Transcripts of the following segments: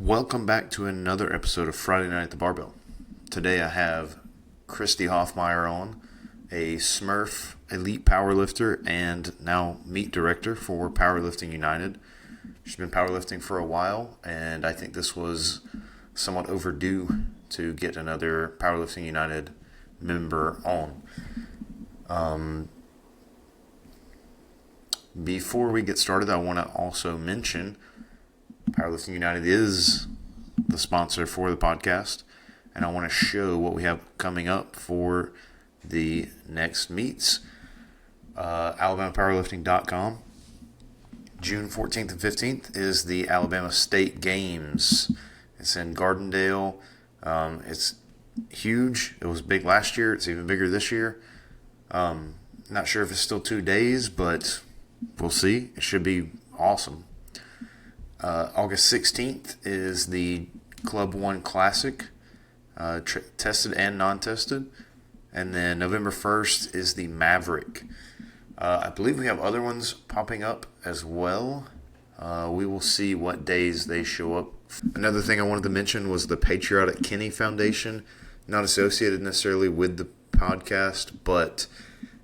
Welcome back to another episode of Friday Night at the Barbell. Today I have Christie Hoffmeyer on, a Smurf elite powerlifter and now meet director for Powerlifting United. She's been powerlifting for a while, and I think this was somewhat overdue to get another Powerlifting United member on. Before we get started, I want to also mention Powerlifting United is the sponsor for the podcast, and I want to show what we have coming up for the next meets. AlabamaPowerlifting.com. June 14th and 15th is the Alabama State Games. It's in Gardendale. It's huge. It was big last year. It's even bigger this year. Not sure if it's still 2 days, but we'll see. It should be awesome. August 16th is the Club 1 Classic, tested and non-tested. And then November 1st is the Maverick. I believe we have other ones popping up as well. We will see what days they show up. Another thing I wanted to mention was the Patriotic Kenny Foundation. Not associated necessarily with the podcast, but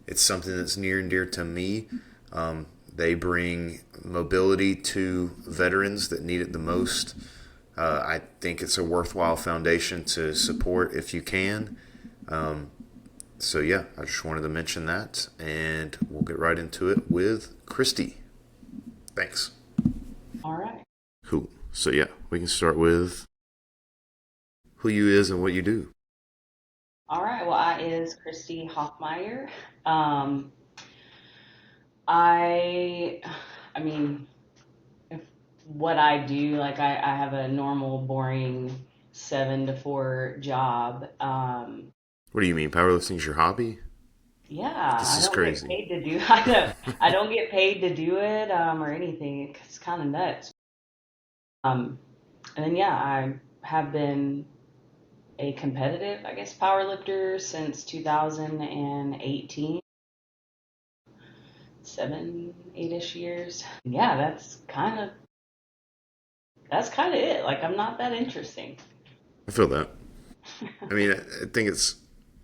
it's something that's near and dear to me. They bring mobility to veterans that need it the most. I think it's a worthwhile foundation to support if you can. So yeah, I just wanted to mention that, and we'll get right into it with Christie. Thanks. All right. Cool. So yeah, we can start with who you is and what you do. All right. Well, I is Christie Hoffmeyer. I mean, if what I do, like I have a normal, boring 7 to 4 job. What do you mean? Powerlifting's your hobby? Yeah, This I is don't get crazy. paid to do. I don't get paid to do it, or anything. It's kind of nuts. Um, and then yeah, I have been a competitive, I guess, power lifter since 2018. 7, 8-ish years. Yeah, that's kind of it. Like, I'm not that interesting. I feel that. I mean, I think it's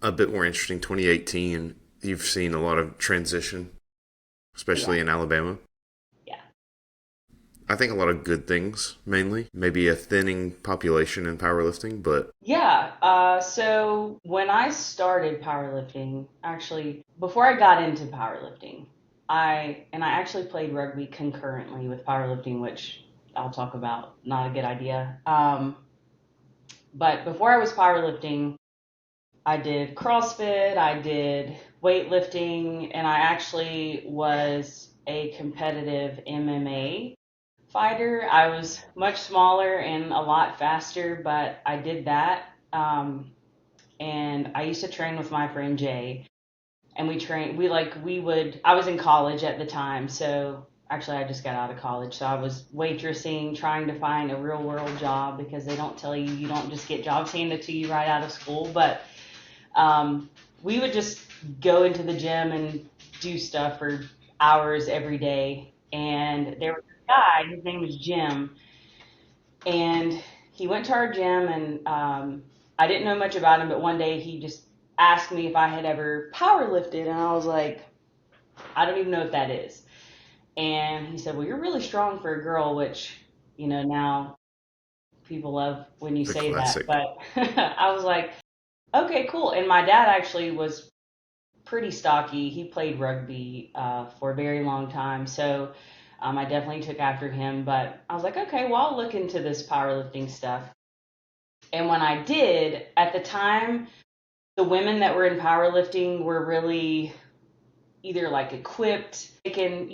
a bit more interesting. 2018, you've seen a lot of transition, Yeah, especially in Alabama. yeah. I think a lot of good things, mainly. Maybe a thinning population in powerlifting, but Yeah, so when I started powerlifting, actually, before I got into powerlifting, I actually played rugby concurrently with powerlifting, which I'll talk about. Not a good idea. But before I was powerlifting, I did CrossFit, I did weightlifting, and I actually was a competitive MMA fighter. I was much smaller and a lot faster, but I did that. And I used to train with my friend Jay, and I was in college at the time, so actually I just got out of college. So I was waitressing, trying to find a real world job because they don't tell you don't just get jobs handed to you right out of school. But we would just go into the gym and do stuff for hours every day. And there was a guy, his name was Jim, and he went to our gym, and I didn't know much about him, but one day he just asked me if I had ever power lifted, and I was like, I don't even know what that is. And he said, well, you're really strong for a girl, which, now people love when you the say that. classic. But I was like, okay, cool. And my dad actually was pretty stocky. He played rugby for a very long time. So I definitely took after him. But I was like, okay, well, I'll look into this powerlifting stuff. And when I did, at the time, the women that were in powerlifting were really either like equipped, taking,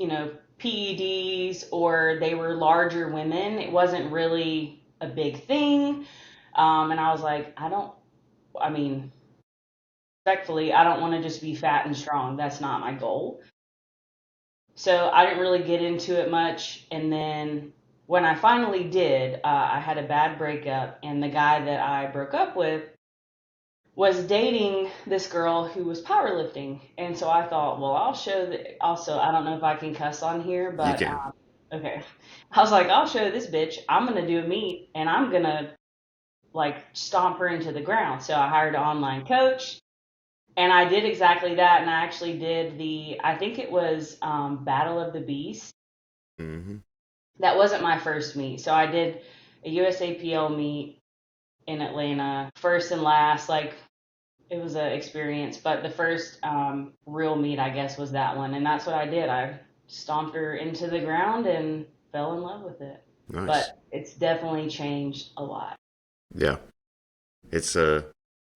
PEDs, or they were larger women. It wasn't really a big thing. And I was like, I mean, respectfully, I don't want to just be fat and strong. That's not my goal. So I didn't really get into it much. And then when I finally did, I had a bad breakup, and the guy that I broke up with was dating this girl who was powerlifting. And so I thought, well, I'll show that. Also, I don't know if I can cuss on here, You but can. Okay. I was like, I'll show this bitch. I'm going to do a meet and I'm going to like stomp her into the ground. So I hired an online coach and I did exactly that. And I actually did I think it was Battle of the Beast. Hmm. That wasn't my first meet. So I did a USAPL meet in Atlanta, first and last. Like it was an experience, but the first real meet, I guess, was that one. And that's what I did. I stomped her into the ground and fell in love with it. Nice. But it's definitely changed a lot. Yeah. It's and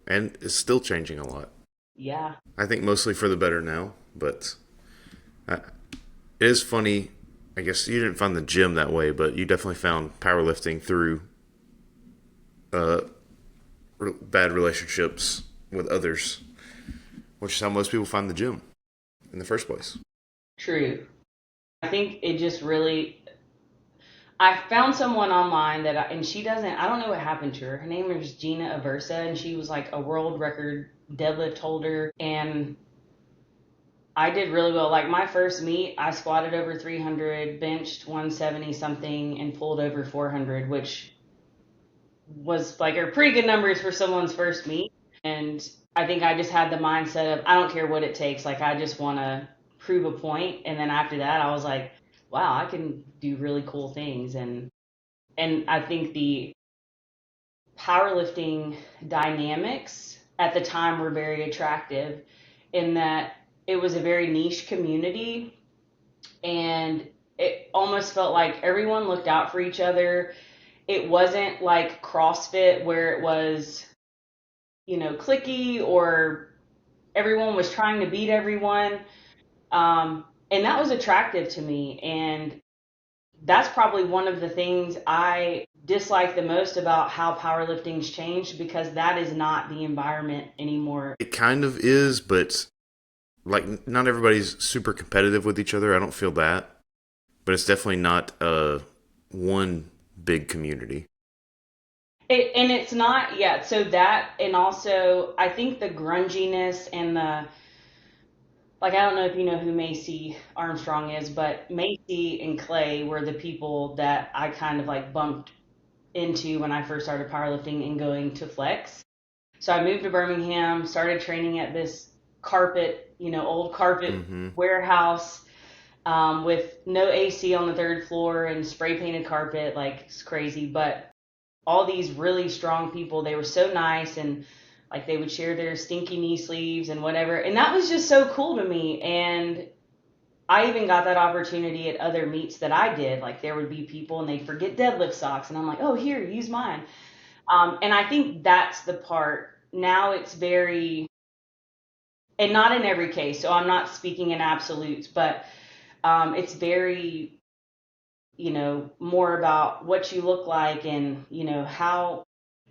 it's still changing a lot. Yeah. I think mostly for the better now, but it is funny. I guess you didn't find the gym that way, but you definitely found powerlifting through uh, bad relationships with others, which is how most people find the gym in the first place. True. I think it just really. I found someone online and she doesn't. I don't know what happened to her. Her name is Gina Aversa, and she was like a world record deadlift holder. And I did really well. Like my first meet, I squatted over 300, benched 170 something, and pulled over 400, which was like a pretty good numbers for someone's first meet. And I think I just had the mindset of I don't care what it takes. Like I just want to prove a point. And then after that, I was like, wow, I can do really cool things. And I think the powerlifting dynamics at the time were very attractive in that it was a very niche community and it almost felt like everyone looked out for each other. It wasn't like CrossFit where it was, clicky or everyone was trying to beat everyone. And that was attractive to me. And that's probably one of the things I dislike the most about how powerlifting's changed because that is not the environment anymore. It kind of is, but like not everybody's super competitive with each other. I don't feel that, but it's definitely not one big community. And it's not, yeah, so that, and also I think the grunginess and like, I don't know if you know who Macy Armstrong is, but Macy and Clay were the people that I kind of like bumped into when I first started powerlifting and going to flex. So I moved to Birmingham, started training at this carpet, old carpet Mm-hmm. warehouse with no AC on the third floor and spray painted carpet. Like it's crazy. But all these really strong people, they were so nice and like they would share their stinky knee sleeves and whatever. And that was just so cool to me. And I even got that opportunity at other meets that I did. Like there would be people and they'd forget deadlift socks. And I'm like, oh, here, use mine. And I think that's the part. Now it's very, and not in every case, so I'm not speaking in absolutes, but it's very, more about what you look like and,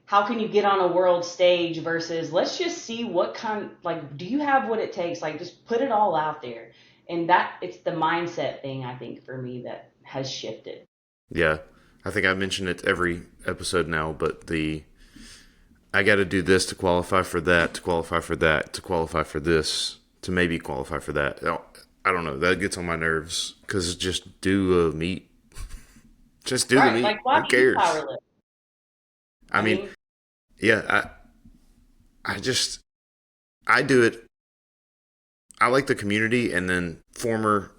how can you get on a world stage versus let's just see what kind, like, do you have what it takes? Like, just put it all out there. And that it's the mindset thing, I think, for me that has shifted. Yeah, I think I mentioned it every episode now, but the I got to do this to qualify for that, to qualify for that, to qualify for this, to maybe qualify for that. I don't know. That gets on my nerves because just do a meet. Just do the Right. meet. Like, why Who do you cares? powerlift? I I mean, mean, yeah, I just, I do it. I like the community, and then former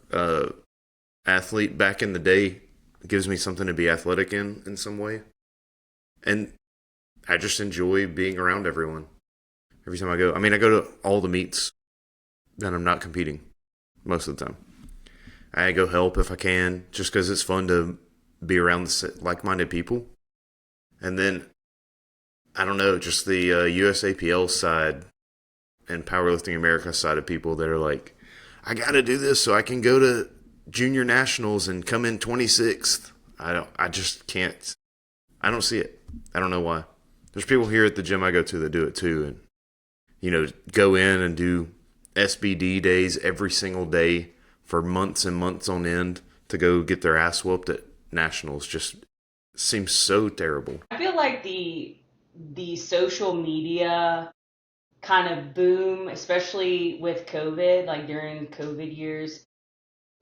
athlete back in the day gives me something to be athletic in some way. And I just enjoy being around everyone every time I go. I mean, I go to all the meets and I'm not competing most of the time. I go help if I can, just because it's fun to be around the like-minded people. And then I don't know, just the USAPL side and Powerlifting America side of people that are like, I got to do this so I can go to junior nationals and come in 26th. I just can't. I don't see it. I don't know why. There's people here at the gym I go to that do it too, and go in and do SBD days every single day for months and months on end to go get their ass whooped at nationals. Just seems so terrible. I feel like the social media kind of boom, especially with COVID, like during COVID years,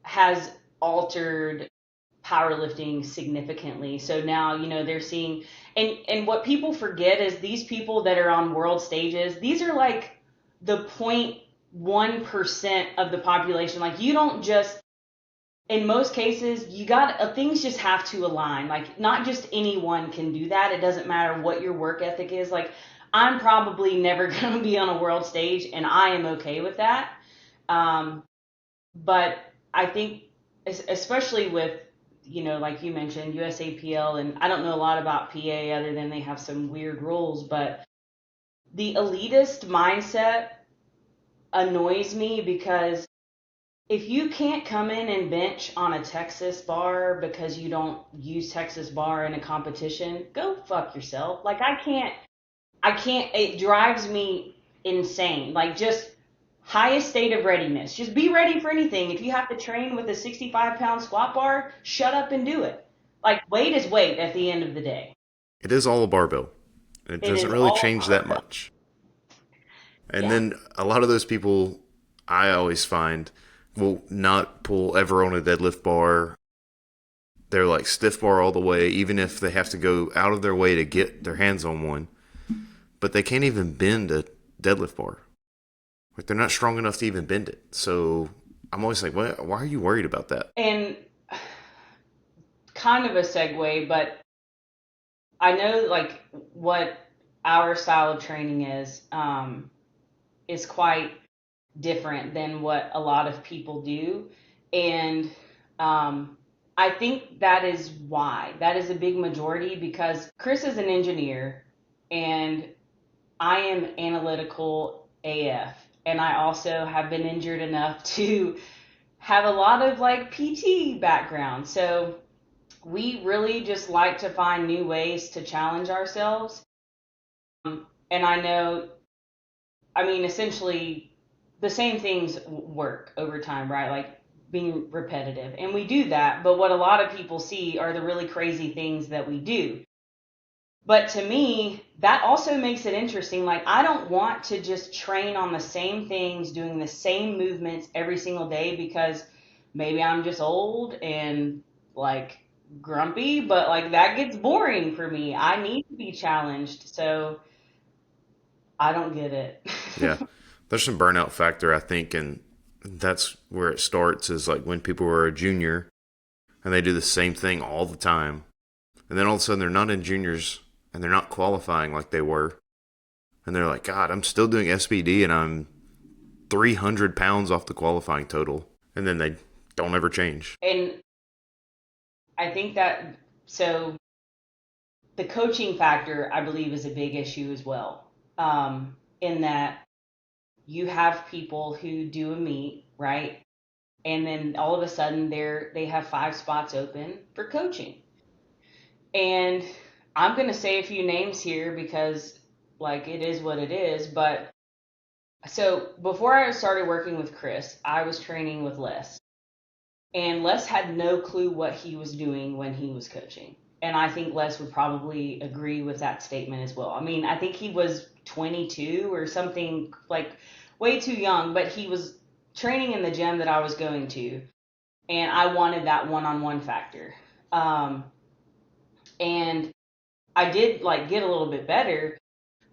has altered powerlifting significantly. So now, they're seeing, and what people forget is these people that are on world stages, these are like the 0.1% of the population. Like, you don't just, in most cases, things just have to align. Like, not just anyone can do that. It doesn't matter what your work ethic is. Like, I'm probably never going to be on a world stage, and I am okay with that. But I think, especially with, like you mentioned, USAPL, and I don't know a lot about PA other than they have some weird rules, but the elitist mindset annoys me, because if you can't come in and bench on a Texas bar because you don't use Texas bar in a competition, go fuck yourself. Like, it drives me insane. Like, just highest state of readiness. Just be ready for anything. If you have to train with a 65-pound squat bar, shut up and do it. Like, weight is weight at the end of the day. It is all a barbell. It It doesn't is really all change that much. And Yeah. then a lot of those people, I always find, will not pull ever on a deadlift bar. They're like stiff bar all the way, even if they have to go out of their way to get their hands on one. But they can't even bend a deadlift bar. Like, they're not strong enough to even bend it. So I'm always like, why are you worried about that? And kind of a segue, but I know, like, what our style of training is quite different than what a lot of people do. And I think that is why. That is a big majority, because Chris is an engineer and I am analytical AF. And I also have been injured enough to have a lot of, like, PT background. So we really just like to find new ways to challenge ourselves. And I know, I mean, essentially, the same things work over time, right? Like, being repetitive. And we do that. But what a lot of people see are the really crazy things that we do. But to me, that also makes it interesting. Like, I don't want to just train on the same things, doing the same movements every single day, because maybe I'm just old and, like, grumpy, but, like, that gets boring for me. I need to be challenged. So I don't get it. Yeah. There's some burnout factor, I think, and that's where it starts, is like when people are a junior and they do the same thing all the time. And then all of a sudden they're not in juniors and they're not qualifying like they were. And they're like, God, I'm still doing SBD and I'm 300 pounds off the qualifying total. And then they don't ever change. And I think that, so the coaching factor, I believe, is a big issue as well. In that you have people who do a meet, right? And then all of a sudden they have 5 spots open for coaching. And I'm going to say a few names here because, like, it is what it is. But so before I started working with Chris, I was training with Les. And Les had no clue what he was doing when he was coaching. And I think Les would probably agree with that statement as well. I mean, I think he was 22 or something, like, way too young, but he was training in the gym that I was going to. And I wanted that one-on-one factor. And I did, like, get a little bit better,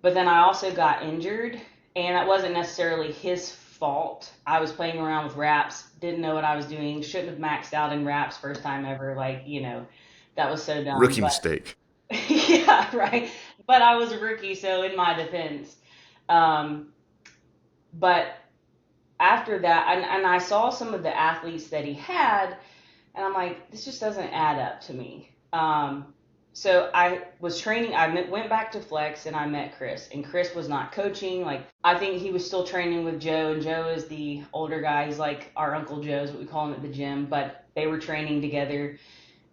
but then I also got injured, and that wasn't necessarily his fault. I was playing around with wraps, didn't know what I was doing, shouldn't have maxed out in wraps first time ever. Like, that was so dumb. Rookie But mistake. yeah, right. But I was a rookie, so in my defense. Um, but after that, and I saw some of the athletes that he had, and I'm like, this just doesn't add up to me. So I was training. Went back to Flex and I met Chris. And Chris was not coaching. Like, I think he was still training with Joe. And Joe is the older guy. He's like our Uncle Joe is what we call him at the gym. But they were training together.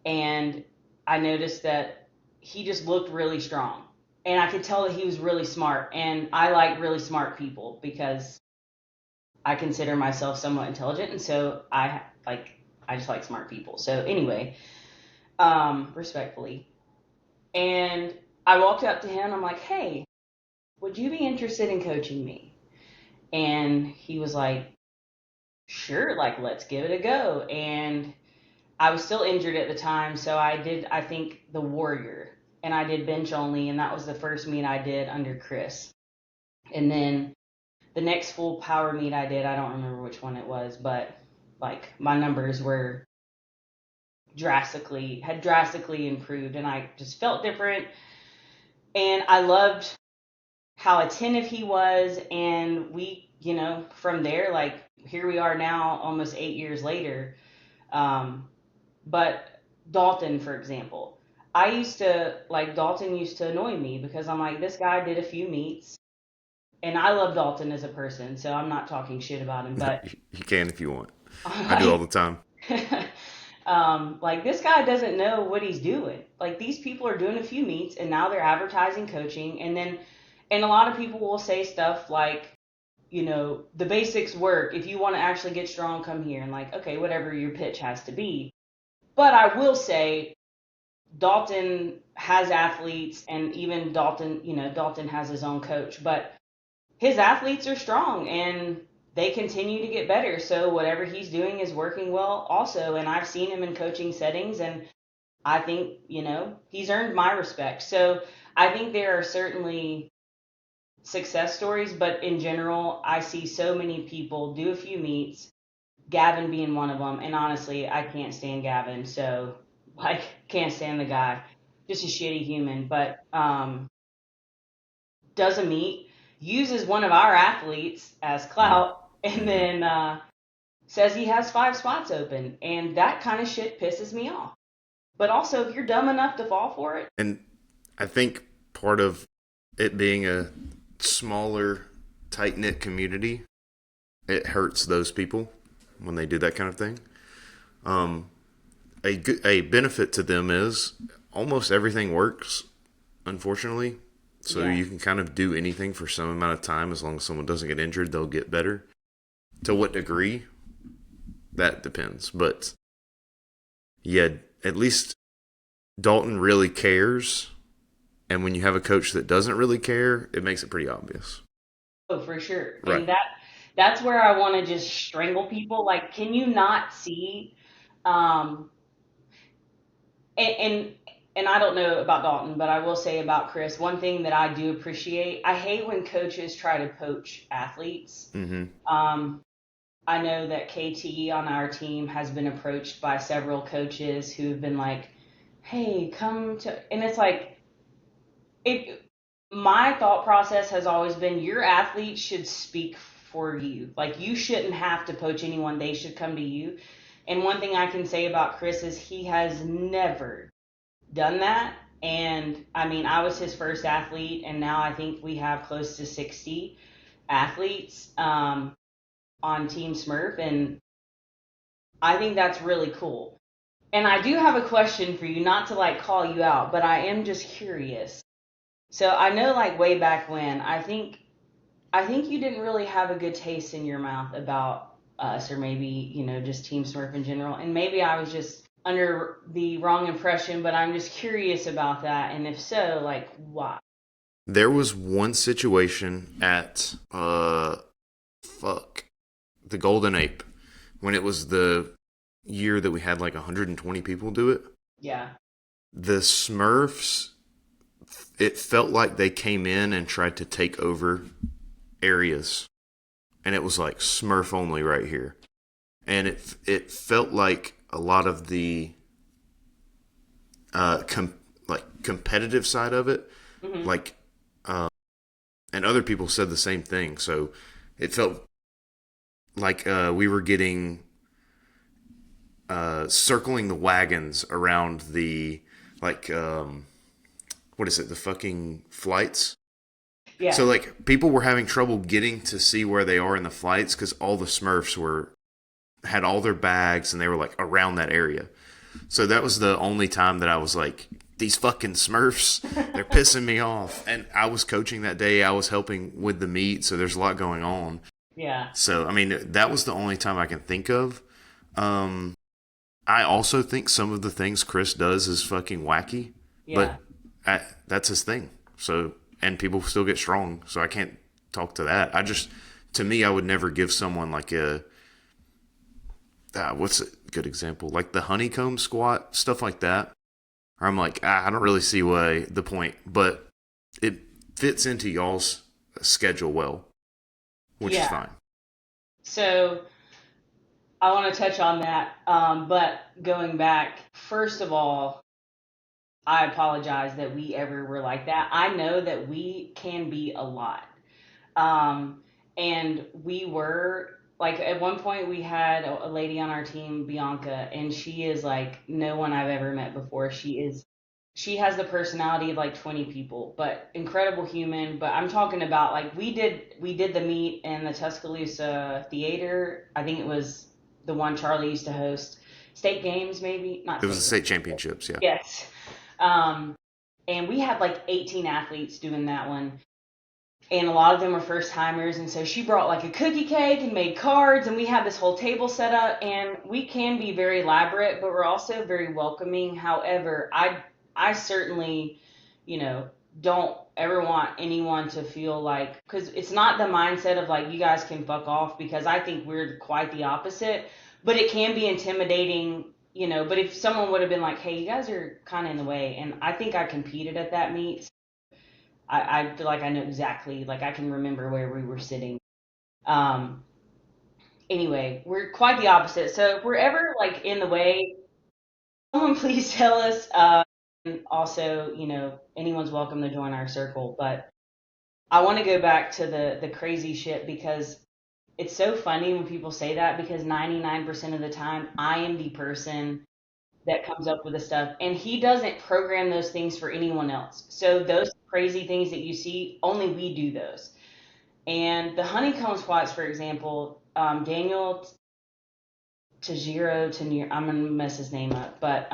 And I noticed that he just looked really strong. And I could tell that he was really smart. And I like really smart people because I consider myself somewhat intelligent. And so I just like smart people. So anyway, respectfully. And I walked up to him. I'm like, hey, would you be interested in coaching me? And he was like, sure, like, let's give it a go. And I was still injured at the time, so I did, I think, the Warrior, and I did bench only, and that was the first meet I did under Chris. And then the next full power meet I did, I don't remember which one it was, but like my numbers were had drastically improved, and I just felt different. And I loved how attentive he was, and we, from there, like here we are now, almost 8 years later. But Dalton, for example, Dalton used to annoy me because I'm like, this guy did a few meets, and I love Dalton as a person, so I'm not talking shit about him, but You can if you want. I do all like, the time. like this guy doesn't know what he's doing. Like these people are doing a few meets and now they're advertising coaching, and a lot of people will say stuff like, the basics work. If you want to actually get strong, come here. And like, okay, whatever your pitch has to be. But I will say Dalton has athletes, and even Dalton has his own coach, but his athletes are strong and they continue to get better. So whatever he's doing is working well also. And I've seen him in coaching settings, and I think, he's earned my respect. So I think there are certainly success stories, but in general, I see so many people do a few meets, Gavin being one of them. And honestly, I can't stand Gavin. So like, can't stand the guy, just a shitty human, but, does a meet, uses one of our athletes as Mm. clout, and then says he has 5 spots open. And that kind of shit pisses me off. But also, if you're dumb enough to fall for it. And I think part of it being a smaller, tight knit community, it hurts those people when they do that kind of thing. A benefit to them is almost everything works, unfortunately. So Yeah. you can kind of do anything for some amount of time as long as someone doesn't get injured, they'll get better. To what degree? That depends. But yeah, at least Dalton really cares. And when you have a coach that doesn't really care, it makes it pretty obvious. Oh, for sure. Right. And that's where I want to just strangle people. Like, can you not see? Um, and, and and I don't know about Dalton, but I will say about Chris, one thing that I do appreciate. I hate when coaches try to poach athletes. Mm-hmm. Um, I know that KT on our team has been approached by several coaches who have been like, "Hey, come to," and it's like, it. My thought process has always been your athlete should speak for you. Like you shouldn't have to poach anyone; they should come to you. And one thing I can say about Chris is he has never done that. And I mean, I was his first athlete, and now I think we have close to 60 athletes on Team Smurf, and I think that's really cool. And I do have a question for you, not to like call you out, but I am just curious. So I know like way back when, I think you didn't really have a good taste in your mouth about us, or maybe, just Team Smurf in general. And maybe I was just under the wrong impression, but I'm just curious about that. And if so, like why? There was one situation at the Golden Ape when it was the year that we had like 120 people do it. Yeah. The Smurfs, it felt like they came in and tried to take over areas, and it was like Smurf only right here, and it felt like a lot of the competitive side of it, Hmm. like and other people said the same thing. So it felt like we were getting circling the wagons around the like what is it, the fucking flights. Yeah. So like people were having trouble getting to see where they are in the flights because all the Smurfs had all their bags and they were like around that area. So that was the only time that I was like, these fucking Smurfs, they're pissing me off. And I was coaching that day. I was helping with the meet, so there's a lot going on. Yeah. So I mean, that was the only time I can think of. I also think some of the things Chris does is fucking wacky, Yeah. but that's his thing. So, and people still get strong. So I can't talk to that. To me, I would never give someone like a, good example. Like the honeycomb squat, stuff like that. I'm like, I don't really see the point, but it fits into y'all's schedule well, which is Yeah. fine. So I want to touch on that. But going back, first of all, I apologize that we ever were like that. I know that we can be a lot. Um, and we were like at one point we had a lady on our team, Bianca, and she is like no one I've ever met before. She has the personality of like 20 people, but incredible human. But I'm talking about like we did the meet in the Tuscaloosa theater. I think it was the one Charlie used to host. State games, maybe not It was state the games. state championships, yeah. Yes. Um, and we had like 18 athletes doing that one, and a lot of them were first timers, and so she brought like a cookie cake and made cards, and we had this whole table set up, and we can be very elaborate, but we're also very welcoming. However, I certainly, you know, don't ever want anyone to feel like, because it's not the mindset of like you guys can fuck off, because I think we're quite the opposite, but it can be intimidating. But if someone would have been like, hey, you guys are kind of in the way, and I think I competed at that meet, I feel like I know exactly, like I can remember where we were sitting. Um, anyway, we're quite the opposite. So if we're ever like in the way, someone please tell us. And also, anyone's welcome to join our circle. But I want to go back to the crazy shit, because it's so funny when people say that, because 99% of the time I am the person that comes up with the stuff, and he doesn't program those things for anyone else. So those crazy things that you see, only we do those. And the honeycomb squats, for example, Daniel Tajiro Tanier, I'm gonna mess his name up, but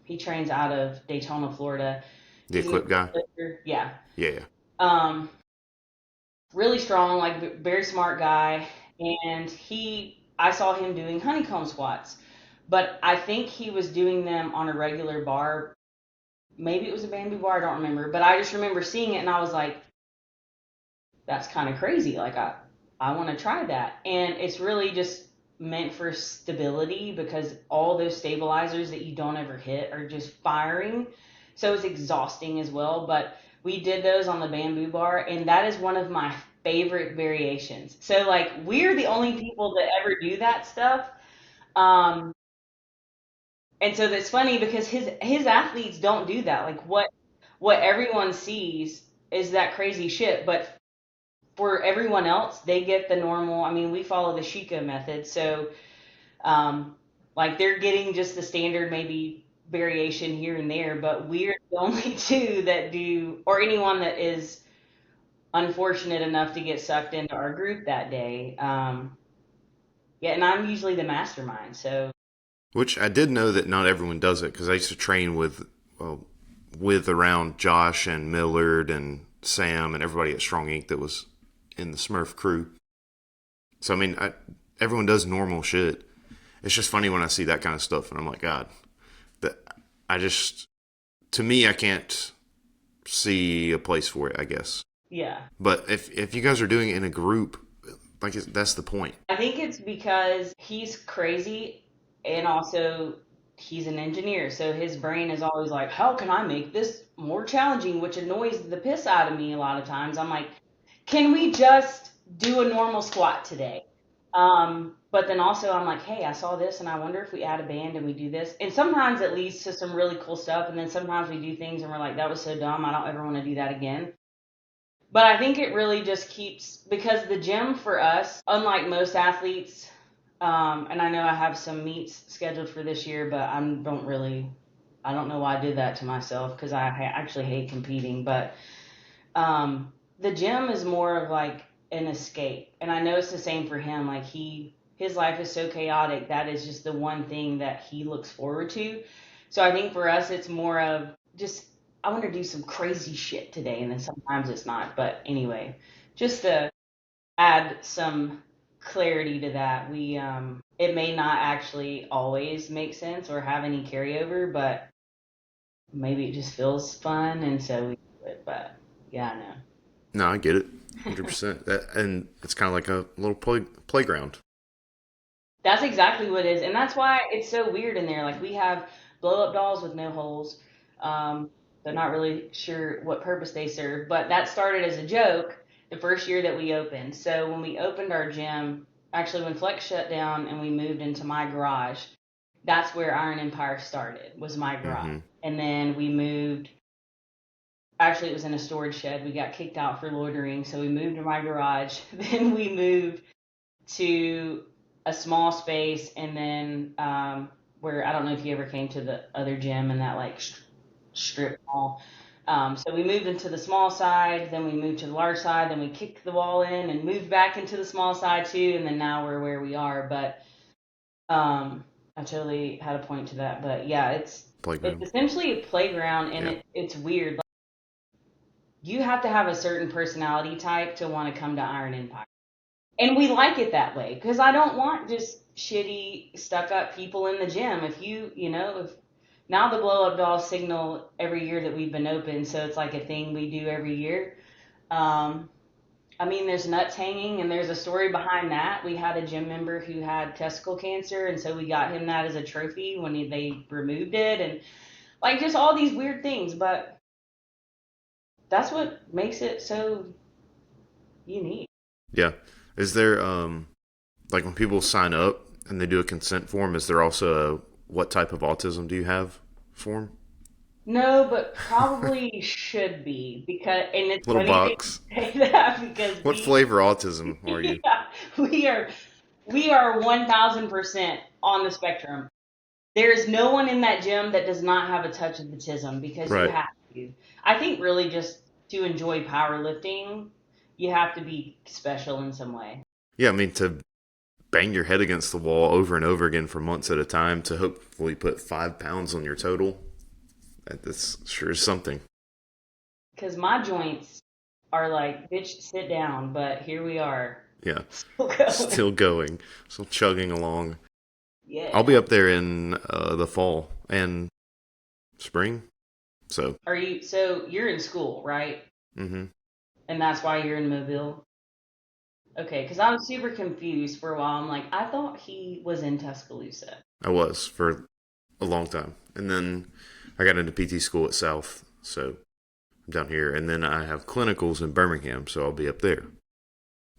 he trains out of Daytona, Florida. The He's an equip guy? lifter, yeah. Yeah, yeah. Um, really strong, like very smart guy, and I saw him doing honeycomb squats, but I think he was doing them on a regular bar. Maybe it was a bamboo bar, I don't remember, but I just remember seeing it and I was like, that's kind of crazy. Like I want to try that. And it's really just meant for stability, because all those stabilizers that you don't ever hit are just firing. So it's exhausting as well. But we did those on the bamboo bar, and that is one of my favorite variations. So like we're the only people that ever do that stuff. Um, and so that's funny because his athletes don't do that. Like what everyone sees is that crazy shit, but for everyone else, they get the normal. I mean, we follow the Shika method, so um, like they're getting just the standard, maybe variation here and there, but we're the only two that do, or anyone that is unfortunate enough to get sucked into our group that day. Yeah, and I'm usually the mastermind, so Which I did know that not everyone does it because I used to train with around Josh and Millard and Sam and everybody at Strong Inc. that was in the Smurf crew. So I mean, everyone does normal shit. It's just funny when I see that kind of stuff, and I'm like, God, that I just to me I can't see a place for it. I guess, yeah. but if you guys are doing it in a group, like that's the point. I think it's because he's crazy, and also he's an engineer, so his brain is always like, how can I make this more challenging, which annoys the piss out of me a lot of times. I'm like, can we just do a normal squat today? But then also I'm like, hey, I saw this and I wonder if we add a band and we do this. And sometimes it leads to some really cool stuff. And then sometimes we do things and we're like, that was so dumb. I don't ever want to do that again. But I think it really just keeps, because the gym for us, unlike most athletes, and I know I have some meets scheduled for this year, but I don't know why I did that to myself, because actually hate competing. But the gym is more of like an escape, and I know it's the same for him. Like his life is so chaotic, that is just the one thing that he looks forward to. So I think for us it's more of just, I want to do some crazy shit today, and then sometimes it's not. But anyway, just to add some clarity to that, we it may not actually always make sense or have any carryover, but maybe it just feels fun, and so we do it. But yeah, I know. No, I get it, 100%. That and it's kind of like a little playground. That's exactly what it is. And that's why it's so weird in there. Like we have blow up dolls with no holes. Um, they're not really sure what purpose they serve, but that started as a joke the first year that we opened. So when we opened our gym, actually when Flex shut down and we moved into my garage, that's where Iron Empire started, was my garage. Mm-hmm. And then we moved, actually it was in a storage shed. We got kicked out for loitering, so we moved to my garage. Then we moved to a small space, and then where I don't know if you ever came to the other gym in that like strip mall. So we moved into the small side, then we moved to the large side, then we kicked the wall in and moved back into the small side too, and then now we're where we are. But I totally had a point to that. But yeah, it's Playground. essentially a playground, and Yeah. it's weird. Like, you have to have a certain personality type to want to come to Iron Empire. And we like it that way because I don't want just shitty, stuck up people in the gym. If if now the blow up doll signal every year that we've been open, so it's like a thing we do every year. Um, I mean, there's nuts hanging, and there's a story behind that. We had a gym member who had testicle cancer, and so we got him that as a trophy when they removed it, and like just all these weird things. But that's what makes it so unique. Yeah. Is there like when people sign up and they do a consent form, is there also a what type of autism do you have form? No, but probably should be because, and it's Little funny that box. you say that because What flavor autism are you? yeah, we are, we are 1000% on the spectrum. There is no one in that gym that does not have a touch of autism because you Right. have to. I think really just to enjoy powerlifting, you have to be special in some way. Yeah, I mean to bang your head against the wall over and over again for months at a time to hopefully put 5 pounds on your total. That's sure is something. Because my joints are like, bitch, sit down, but here we are, Yeah. still going. Still going. Still chugging along. I'll be Yeah. up there in the fall and spring. So, Are you, so you're in school, right? hmm And that's why you're in Mobile? Okay, because I was super confused for a while. I'm like, I thought he was in Tuscaloosa. I was for a long time. And then I got into PT school at South. So I'm down here. And then I have clinicals in Birmingham. So I'll be up there.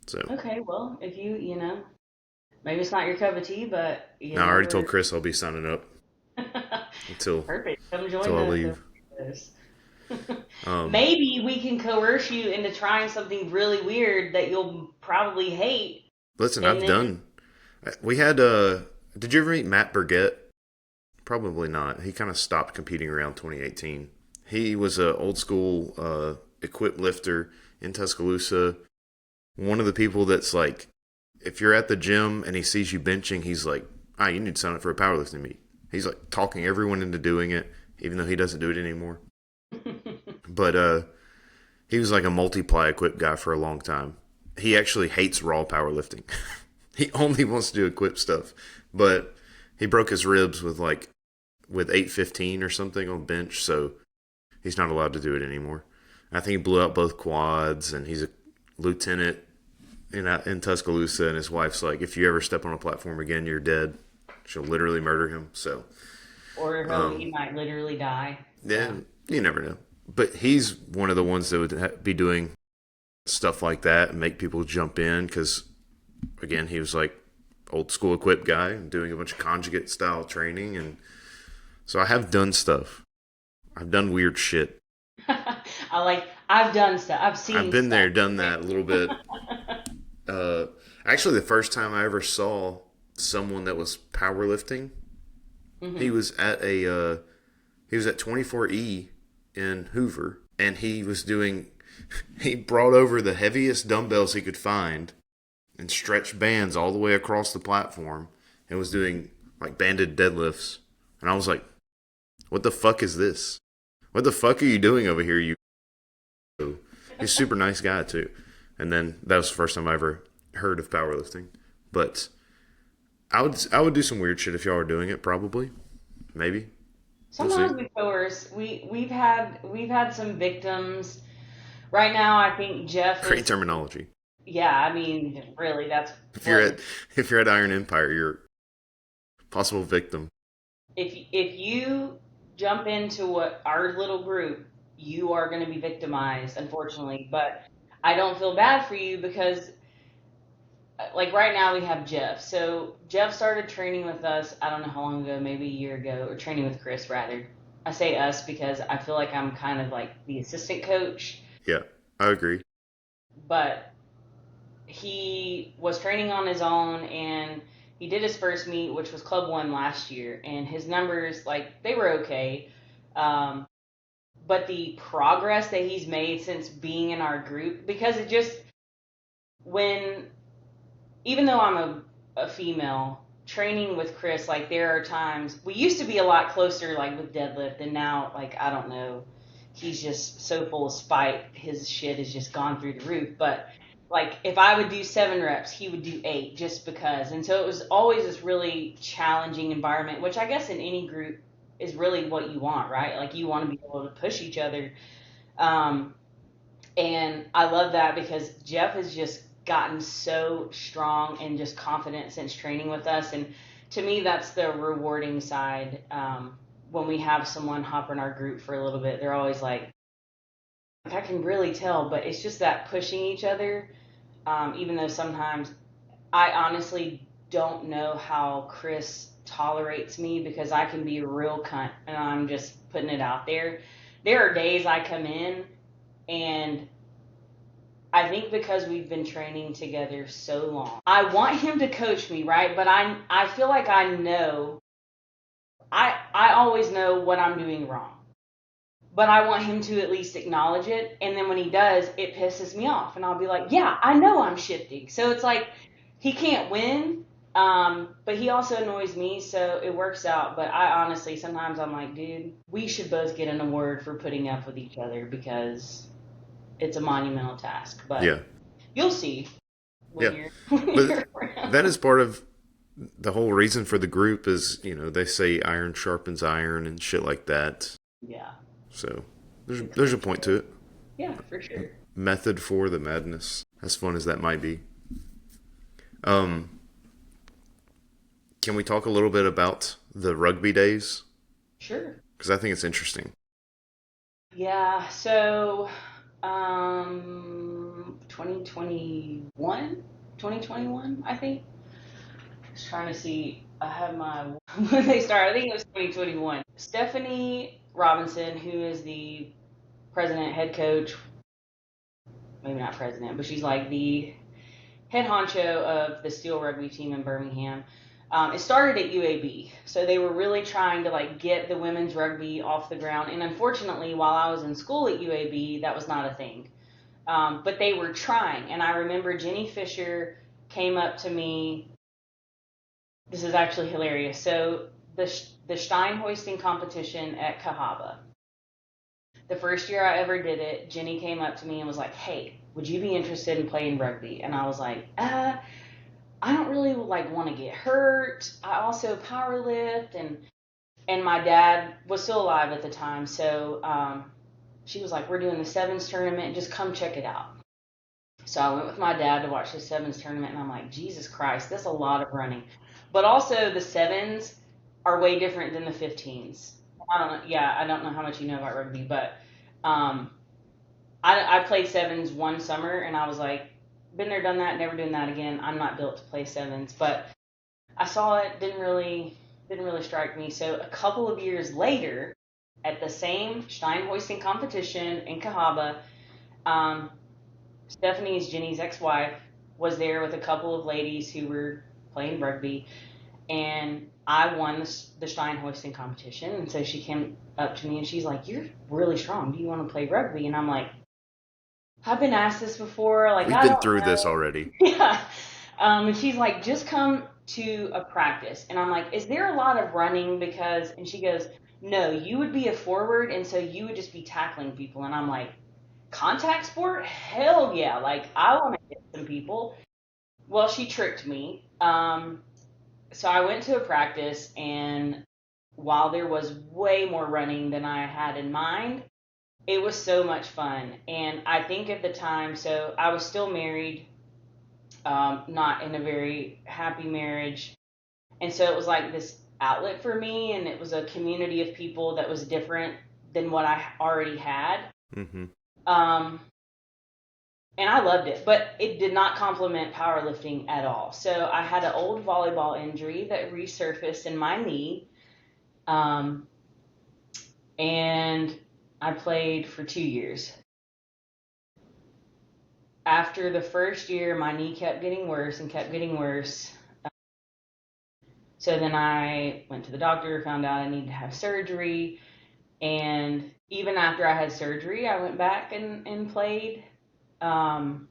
So Okay, well, if maybe it's not your cup of tea, but you now I know, already told we're Chris I'll be signing up until perfect. Come join until I the leave. those. Um, Maybe we can coerce you into trying something really weird that you'll probably hate, listen, and I've then done. We had. Did you ever meet Matt Burgett? Probably not. He kind of stopped competing around 2018. He was a old school equipped lifter in Tuscaloosa. One of the people that's like, if you're at the gym and he sees you benching, he's like, ah, you need to sign up for a powerlifting meet. He's like talking everyone into doing it, even though he doesn't do it anymore. But he was like a multiply equipped guy for a long time. He actually hates raw powerlifting. He only wants to do equipped stuff. But he broke his ribs with 815 or something on bench, so he's not allowed to do it anymore. I think he blew out both quads, and he's a lieutenant in Tuscaloosa, and his wife's like, if you ever step on a platform again, you're dead. She'll literally murder him. So, or he um, might literally die. yeah, So, you never know. But he's one of the ones that would be doing stuff like that and make people jump in because, again, he was like old school equipped guy and doing a bunch of conjugate style training. And so I have done stuff. I've done weird shit. I've done stuff. I've I've seen been stuff. there, done that a little bit. Uh, Actually, the first time I ever saw someone that was powerlifting, he Hmm. was at he was at 24E in Hoover, and he was doing. He brought over the heaviest dumbbells he could find and stretched bands all the way across the platform, and was doing like banded deadlifts. And I was like, "What the fuck is this? What the fuck are you doing over here, you?" He's a super nice guy too. And then that was the first time I ever heard of powerlifting. But I would do some weird shit if y'all were doing it. Probably, maybe we'll see. Sometimes we coerce. We've had some victims. Right now, I think Jeff Great is. terminology. Yeah, I mean, really, that's If you're what. at if you're at Iron Empire, you're Possible victim. If you jump into what our little group, you are going to be victimized, unfortunately. But I don't feel bad for you because, like right now, we have Jeff. So Jeff started training with us. I don't know how long ago, maybe a year ago, or training with Chris rather. I say us because I feel like I'm kind of like the assistant coach, Yeah, I agree. but he was training on his own and he did his first meet, which was Club One last year, and his numbers, like, they were okay. Um, but the progress that he's made since being in our group, because it just, when, even though I'm a female, training with Chris, like, there are times, we used to be a lot closer, like, with deadlift, and now, like, I don't know, he's just so full of spite, his shit has just gone through the roof, but like if I would do 7 reps, he would do 8 just because. And so it was always this really challenging environment, which I guess in any group is really what you want, right? Like you want to be able to push each other. Um, and I love that because Jeff has just gotten so strong and just confident since training with us. And to me, that's the rewarding side. When we have someone hop in our group for a little bit, they're always like, I can really tell, but it's just that pushing each other. Even though sometimes I honestly don't know how Chris tolerates me because I can be a real cunt and I'm just putting it out there. There are days I come in and I think because we've been training together so long, I want him to coach me, right? But I feel like I always know what I'm doing wrong. But I want him to at least acknowledge it. And then when he does, it pisses me off. And I'll be like, yeah, I know I'm shifting. So it's like he can't win, but he also annoys me. So it works out. But I honestly, sometimes I'm like, dude, we should both get an award for putting up with each other because it's a monumental task. But Yeah, you'll see yeah. when you're, when But you're around. that is part of the whole reason for the group is, they say iron sharpens iron and shit like that. Yeah, So it's there's for a point sure. to it. Yeah, for sure. Method for the madness. As fun as that might be. Um, can we talk a little bit about the rugby days? Sure. Because I think it's interesting. Yeah, so 2021, 2021, I think. Just trying to see. I have my when they started. I think it was 2021. Stephanie Robinson, who is the president, head coach, maybe not president, but she's like the head honcho of the Steel Rugby team in Birmingham. It started at UAB, so they were really trying to like get the women's rugby off the ground. And unfortunately, while I was in school at UAB, that was not a thing. But they were trying, and I remember Jenny Fisher came up to me. This is actually hilarious. So the Stein hoisting competition at Cahaba. The first year I ever did it, Jenny came up to me and was like, "Hey, would you be interested in playing rugby?" And I was like, I don't really like want to get hurt. I also power lift and my dad was still alive at the time, so she was like, "We're doing the sevens tournament. Just come check it out." So I went with my dad to watch the sevens tournament, and I'm like, Jesus Christ, that's a lot of running. But also the sevens are way different than the 15s. I don't know. Yeah, I don't know how much you know about rugby, but um, I played sevens one summer, and I was like, been there, done that, never doing that again. I'm not built to play sevens, but I saw it, didn't really strike me. So a couple of years later, at the same Stein hoisting competition in Cahaba, um, Stephanie's Jenny's ex-wife was there with a couple of ladies who were playing rugby, and I won the Stein hoisting competition. And so she came up to me and she's like, "You're really strong. Do you want to play rugby?" And I'm like, "I've been asked this before. Like, We've I been don't through this know." already. Yeah. And she's like, "Just come to a practice." And I'm like, "Is there a lot of running?" Because, and she goes, "No, you would be a forward, and so you would just be tackling people." And I'm like, contact sport? Hell yeah. Like, I want to hit some people. Well, she tricked me. So I went to a practice, and while there was way more running than I had in mind, it was so much fun. And I think at the time, so I was still married, not in a very happy marriage. And so it was like this outlet for me, and it was a community of people that was different than what I already had. Mm-hmm. Um, and I loved it, but it did not complement powerlifting at all. So I had an old volleyball injury that resurfaced in my knee, um, and I played for 2 years. After the first year, my knee kept getting worse and kept getting worse. So then I went to the doctor, found out I needed to have surgery. And even after I had surgery, I went back and played. Um,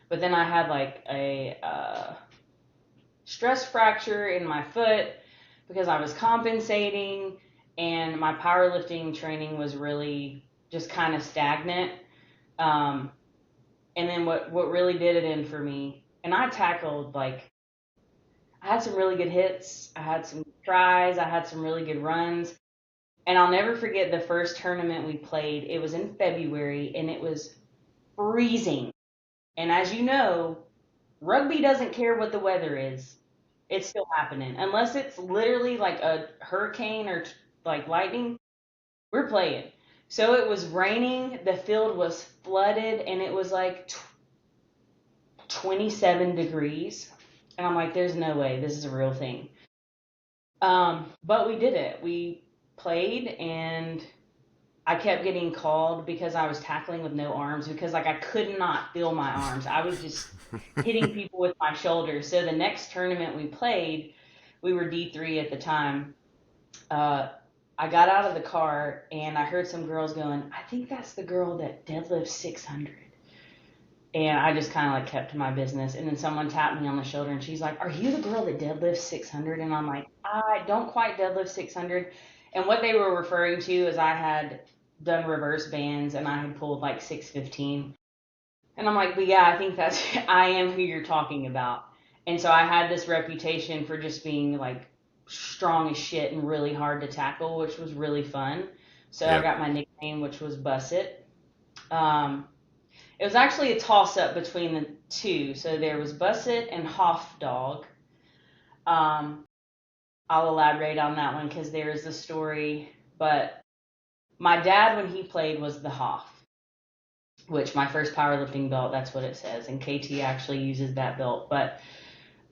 but then I had like a stress fracture in my foot because I was compensating, and my powerlifting training was really just kind of stagnant. Um, and then what really did it in for me, and I tackled like, I had some really good hits, I had some tries, I had some really good runs. And I'll never forget the first tournament we played. It was in February and it was freezing. And as you know, rugby doesn't care what the weather is. It's still happening. Unless it's literally like a hurricane or like lightning, we're playing. So it was raining, the field was flooded, and it was like 27 degrees. And I'm like, there's no way this is a real thing. But we did it. We played, and I kept getting called because I was tackling with no arms, because like I could not feel my arms. I was just hitting people with my shoulders. So the next tournament we played, we were D3 at the time. Uh, I got out of the car and I heard some girls going, I think that's the girl that deadlifts 600. And I just kind of like kept to my business. And then someone tapped me on the shoulder and she's like, are you the girl that deadlifts 600? And I'm like, I don't quite deadlift 600. And what they were referring to is I had done reverse bands and I had pulled like 615. And I'm like, but yeah, I think that's, I am who you're talking about. And so I had this reputation for just being like strong as shit and really hard to tackle, which was really fun. So I Yep. got my nickname, which was Busset. Um, it was actually a toss up between the two. So there was Busset and Hoff Dog. Um, I'll elaborate on that one because there is a story. But my dad, when he played, was the Hoff, which my first powerlifting belt, that's what it says. And KT actually uses that belt. But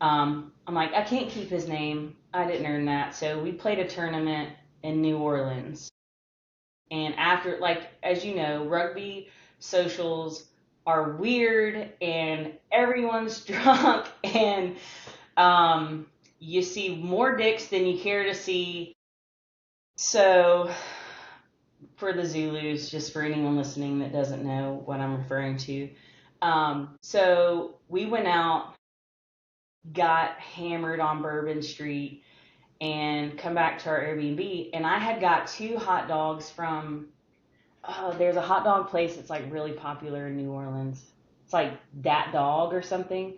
I'm like, I can't keep his name. I didn't earn that. So we played a tournament in New Orleans. And after, like, as you know, rugby socials are weird and everyone's drunk, and you see more dicks than you care to see. So, for the Zulus, just for anyone listening that doesn't know what I'm referring to, so we went out, got hammered on Bourbon Street, and come back to our Airbnb. And I had got 2 hot dogs from, there's a hot dog place that's like really popular in New Orleans. It's like Dat Dog or something.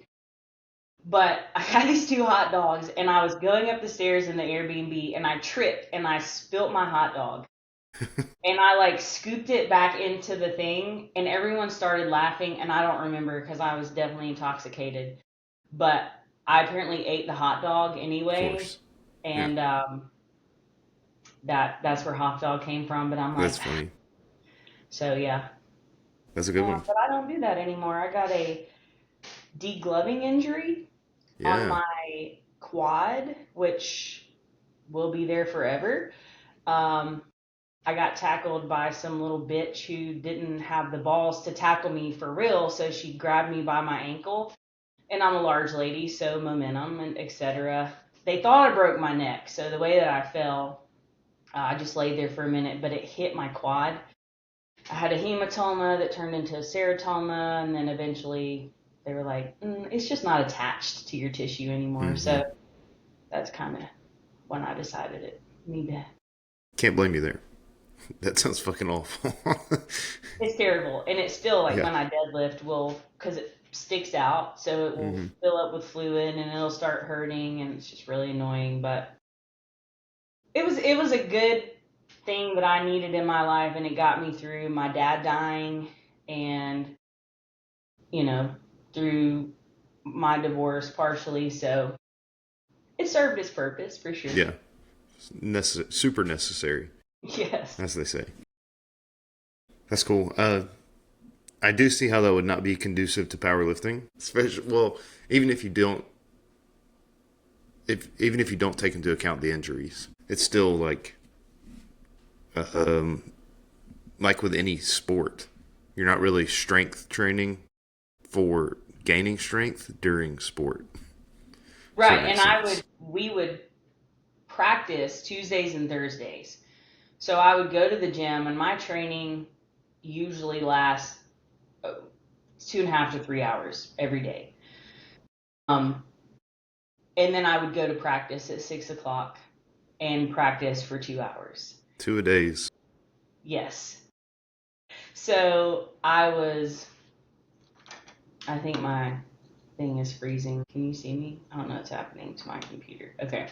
But I got these 2 hot dogs, and I was going up the stairs in the Airbnb, and I tripped and I spilt my hot dog. And I like scooped it back into the thing, and everyone started laughing. And I don't remember because I was definitely intoxicated. But I apparently ate the hot dog Of anyway, course. Yeah. and that's where hot dog came from. But I'm like, That's funny. so yeah. That's a good one. But I don't do that anymore. I got a degloving injury on Yeah. my quad, which will be there forever. Um, I got tackled by some little bitch who didn't have the balls to tackle me for real, so she grabbed me by my ankle, and I'm a large lady, so momentum and etc. They thought I broke my neck, so the way that I fell, I just laid there for a minute, but it hit my quad. I had a hematoma that turned into a ceratoma, and then eventually they were like, it's just not attached to your tissue anymore. Mm-hmm. So that's kind of when I decided it need to. Can't blame you there. That sounds fucking awful. It's terrible, and it's still like Yeah. when I deadlift, will because it sticks out, so it will Mm-hmm. fill up with fluid, and it'll start hurting, and it's just really annoying. But it was a good thing that I needed in my life, and it got me through my dad dying, and you know through my divorce partially. So it served its purpose for sure. Yeah, super necessary, Yes. as they say. That's cool. I do see how that would not be conducive to powerlifting, especially well, even if you don't, even if you don't take into account the injuries, it's still um, like with any sport, you're not really strength training for gaining strength during sport. So that Right. And makes sense. we would practice Tuesdays and Thursdays. So I would go to the gym, and my training usually lasts 2.5 to 3 hours every day. Um, and then I would go to practice at 6 o'clock and practice for 2 hours. 2 a days. Yes. So I think my thing is freezing. Can you see me? I don't know what's happening to my computer. Okay.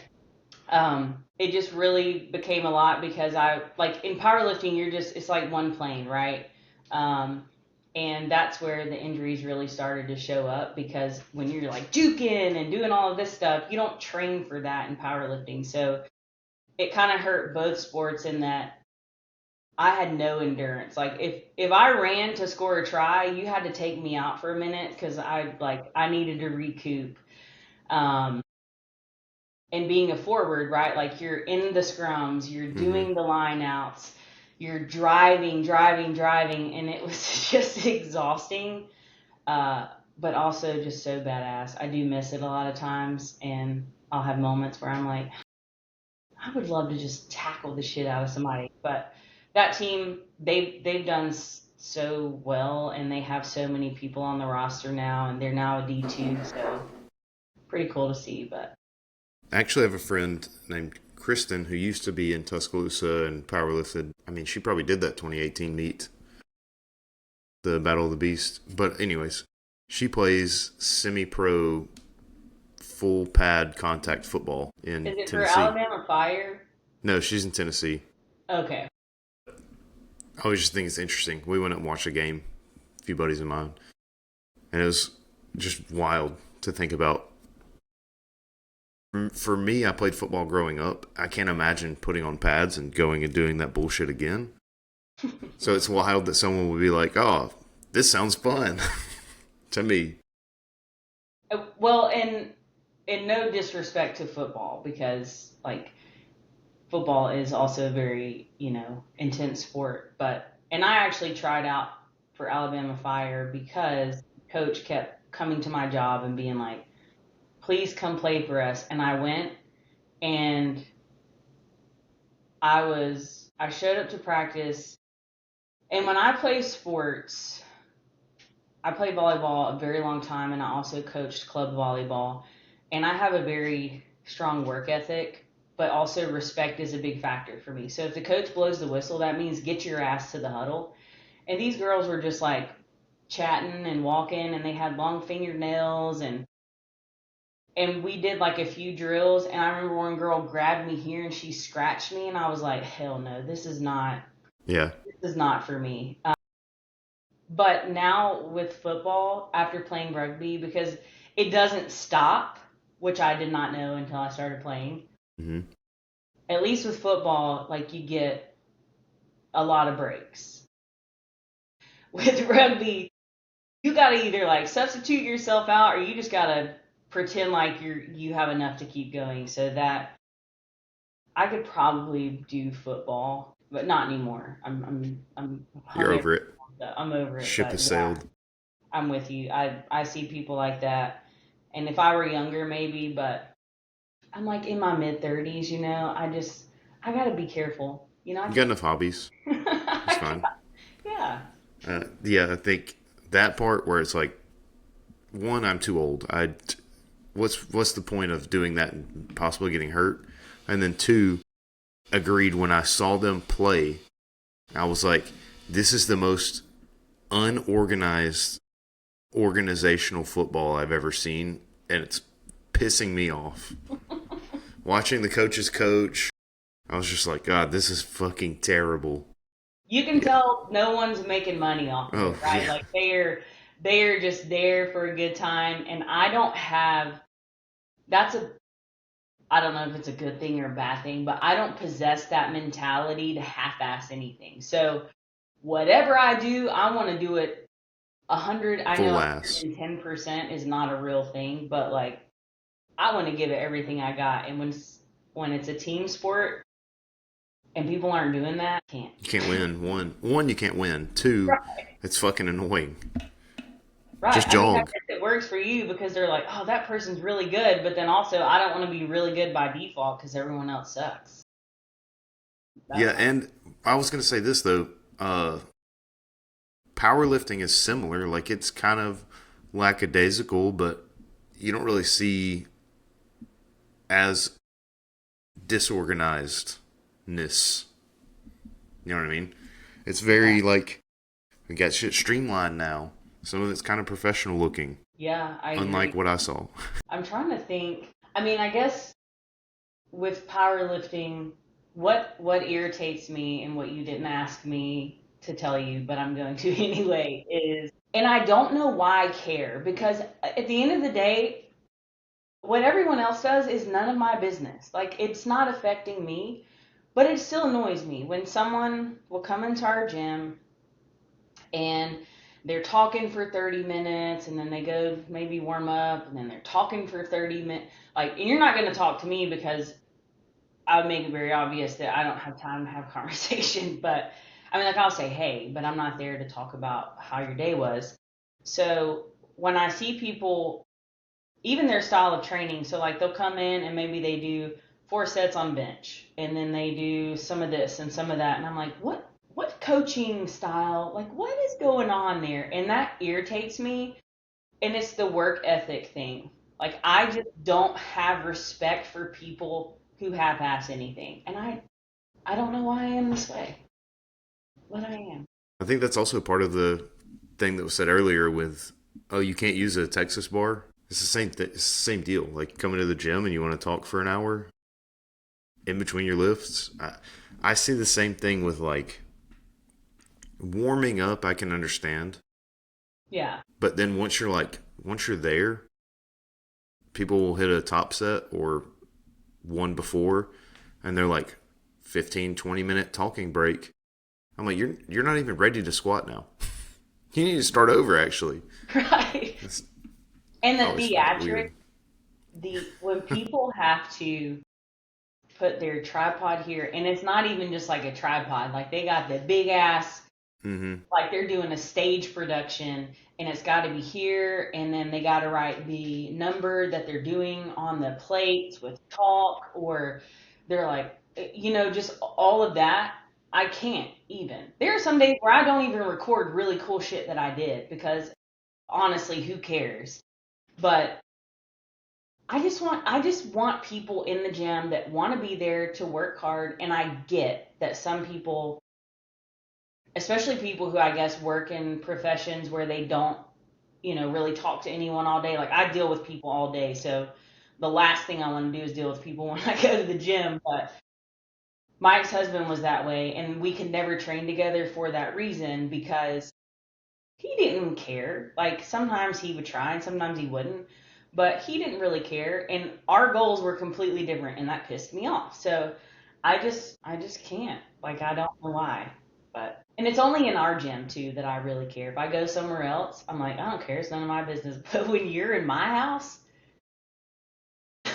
It just really became a lot because I like in powerlifting, it's like one plane, right? Um, and that's where the injuries really started to show up because when you're like juking and doing all of this stuff, you don't train for that in powerlifting. So it kind of hurt both sports in that I had no endurance. Like if I ran to score a try, you had to take me out for a minute because I needed to recoup. Um, and being a forward, right? Like you're in the scrums, you're Hmm. doing the line outs, you're driving, and it was just exhausting, uh, but also just so badass. I do miss it a lot of times, and I'll have moments where I'm like, I would love to just tackle the shit out of somebody. But that team, they've done so well, and they have so many people on the roster now, and they're now a D2, so pretty cool to see. But I actually have a friend named Kristen who used to be in Tuscaloosa and powerlifted. I mean, she probably did that 2018 meet, the Battle of the Beast. But anyways, she plays semi-pro full pad contact football in is it for Tennessee. Alabama Fire? No, she's in Tennessee. Okay. I always just think it's interesting. We went up and watched a game, a few buddies of mine, and it was just wild to think about. For me, I played football growing up. I can't imagine putting on pads and going and doing that bullshit again. So it's wild that someone would be like, "Oh, this sounds fun," to me. Well, and no disrespect to football because like football is also a very, intense sport, but and I actually tried out for Alabama Fire because coach kept coming to my job and being like, "Please come play for us." And I went and I showed up to practice. And when I play sports, I played volleyball a very long time and I also coached club volleyball. And I have a very strong work ethic, but also respect is a big factor for me. So if the coach blows the whistle, that means get your ass to the huddle. And these girls were just like chatting and walking and they had long fingernails and we did like a few drills and I remember one girl grabbed me here and she scratched me and I was like, hell no, Yeah, this is not for me. But now with football, after playing rugby, because it doesn't stop, which I did not know until I started playing. hmm At least with football, like you get a lot of breaks. With rugby, you gotta either like substitute yourself out or you just gotta pretend like you have enough to keep going. So that I could probably do football, but not anymore. I'm you're hung over it. everything. I'm over it. Ship But has yeah, sailed. I'm with you. I see people like that. And if I were younger, maybe, but I'm like in my mid 30s, I got to be careful. You got enough hobbies. It's fine. Yeah. Yeah, I think that part where it's like, one, I'm too old. What's the point of doing that and possibly getting hurt? And then two, agreed when I saw them play, I was like, this is the most unorganized organizational football I've ever seen, and it's pissing me off. Watching the coaches coach, I was just like, God, this is fucking terrible. You can Yeah. tell no one's making money off of Oh, it, right? yeah. Like they are just there for a good time and I don't have that's a I don't know if it's a good thing or a bad thing, but I don't possess that mentality to half-ass anything. So whatever I do, I want to do it 100. I know Full ass. 110% is not a real thing, but like I want to give it everything I got. And when it's a team sport and people aren't doing that, I can't. You can't win. One, you can't win. Two, Right. it's fucking annoying. Right. Just I mean, I jog. guess it works for you because they're like, oh, that person's really good. But then also, I don't want to be really good by default because everyone else sucks. Yeah, That's and I was gonna say this though. Powerlifting is similar. Like it's kind of lackadaisical, but you don't really see as disorganizedness. You know what I mean? It's yeah. very like we got shit streamlined now. Some of it's kind of professional looking, Yeah, I unlike agree. what I saw. I'm trying to think. I mean, I guess with powerlifting, what irritates me and what you didn't ask me to tell you, but I'm going to anyway, is and I don't know why I care because at the end of the day, what everyone else does is none of my business. Like it's not affecting me, but it still annoys me when someone will come into our gym and they're talking for 30 minutes and then they go maybe warm up and then they're talking for 30 minutes. Like, and you're not going to talk to me because I would make it very obvious that I don't have time to have conversation. But I mean, like, I'll say, hey, but I'm not there to talk about how your day was. So when I see people, even their style of training, so like they'll come in and maybe they do 4 sets on bench and then they do some of this and some of that. And I'm like, what coaching style? Like, what is going on there? And that irritates me. And it's the work ethic thing. Like, I just don't have respect for people who half-ass anything. And I don't know why I am this way, but I am. I think that's also part of the thing that was said earlier with, oh, you can't use a Texas bar. It's the same. It's the same deal. Like coming to the gym and you want to talk for an hour in between your lifts. I see the same thing with like warming up. I can understand, Yeah. but then once you're there, people will hit a top set or one before, and they're like 15, 20 minute talking break. I'm like, you're not even ready to squat now. You need to start over. Actually, Right. it's, And I the always find it theatric, weird. when people have to put their tripod here, and it's not even just like a tripod, like they got the big ass, Mm-hmm. like they're doing a stage production, and it's got to be here, and then they got to write the number that they're doing on the plates with chalk, or they're like, just all of that. I can't even. There are some days where I don't even record really cool shit that I did because honestly, who cares? But I just want people in the gym that want to be there to work hard, and I get that some people, especially people who I guess work in professions where they don't, really talk to anyone all day. Like I deal with people all day, so the last thing I want to do is deal with people when I go to the gym. But my ex-husband was that way, and we could never train together for that reason because he didn't care. Like sometimes he would try and sometimes he wouldn't, but he didn't really care. And our goals were completely different, and that pissed me off. So I just can't. Like I don't know why, but and it's only in our gym too that I really care. If I go somewhere else, I'm like I don't care. It's none of my business. But when you're in my house,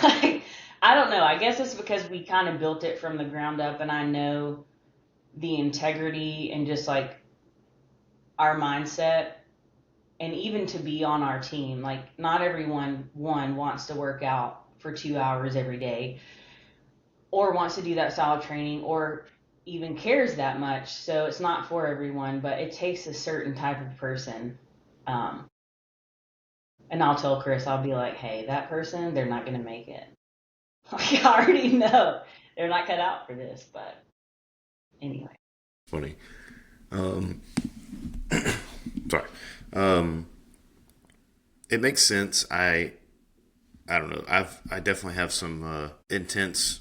like, I don't know. I guess it's because we kind of built it from the ground up, and I know the integrity and just like our mindset and even to be on our team, like not everyone one wants to work out for 2 hours every day or wants to do that style of training or even cares that much. So it's not for everyone, but it takes a certain type of person. Um, and I'll tell Chris, I'll be like, hey, that person, they're not going to make it. Like, I already know they're not cut out for this, but anyway. Funny. Um, sorry. Um, it makes sense. I don't know. I definitely have some intense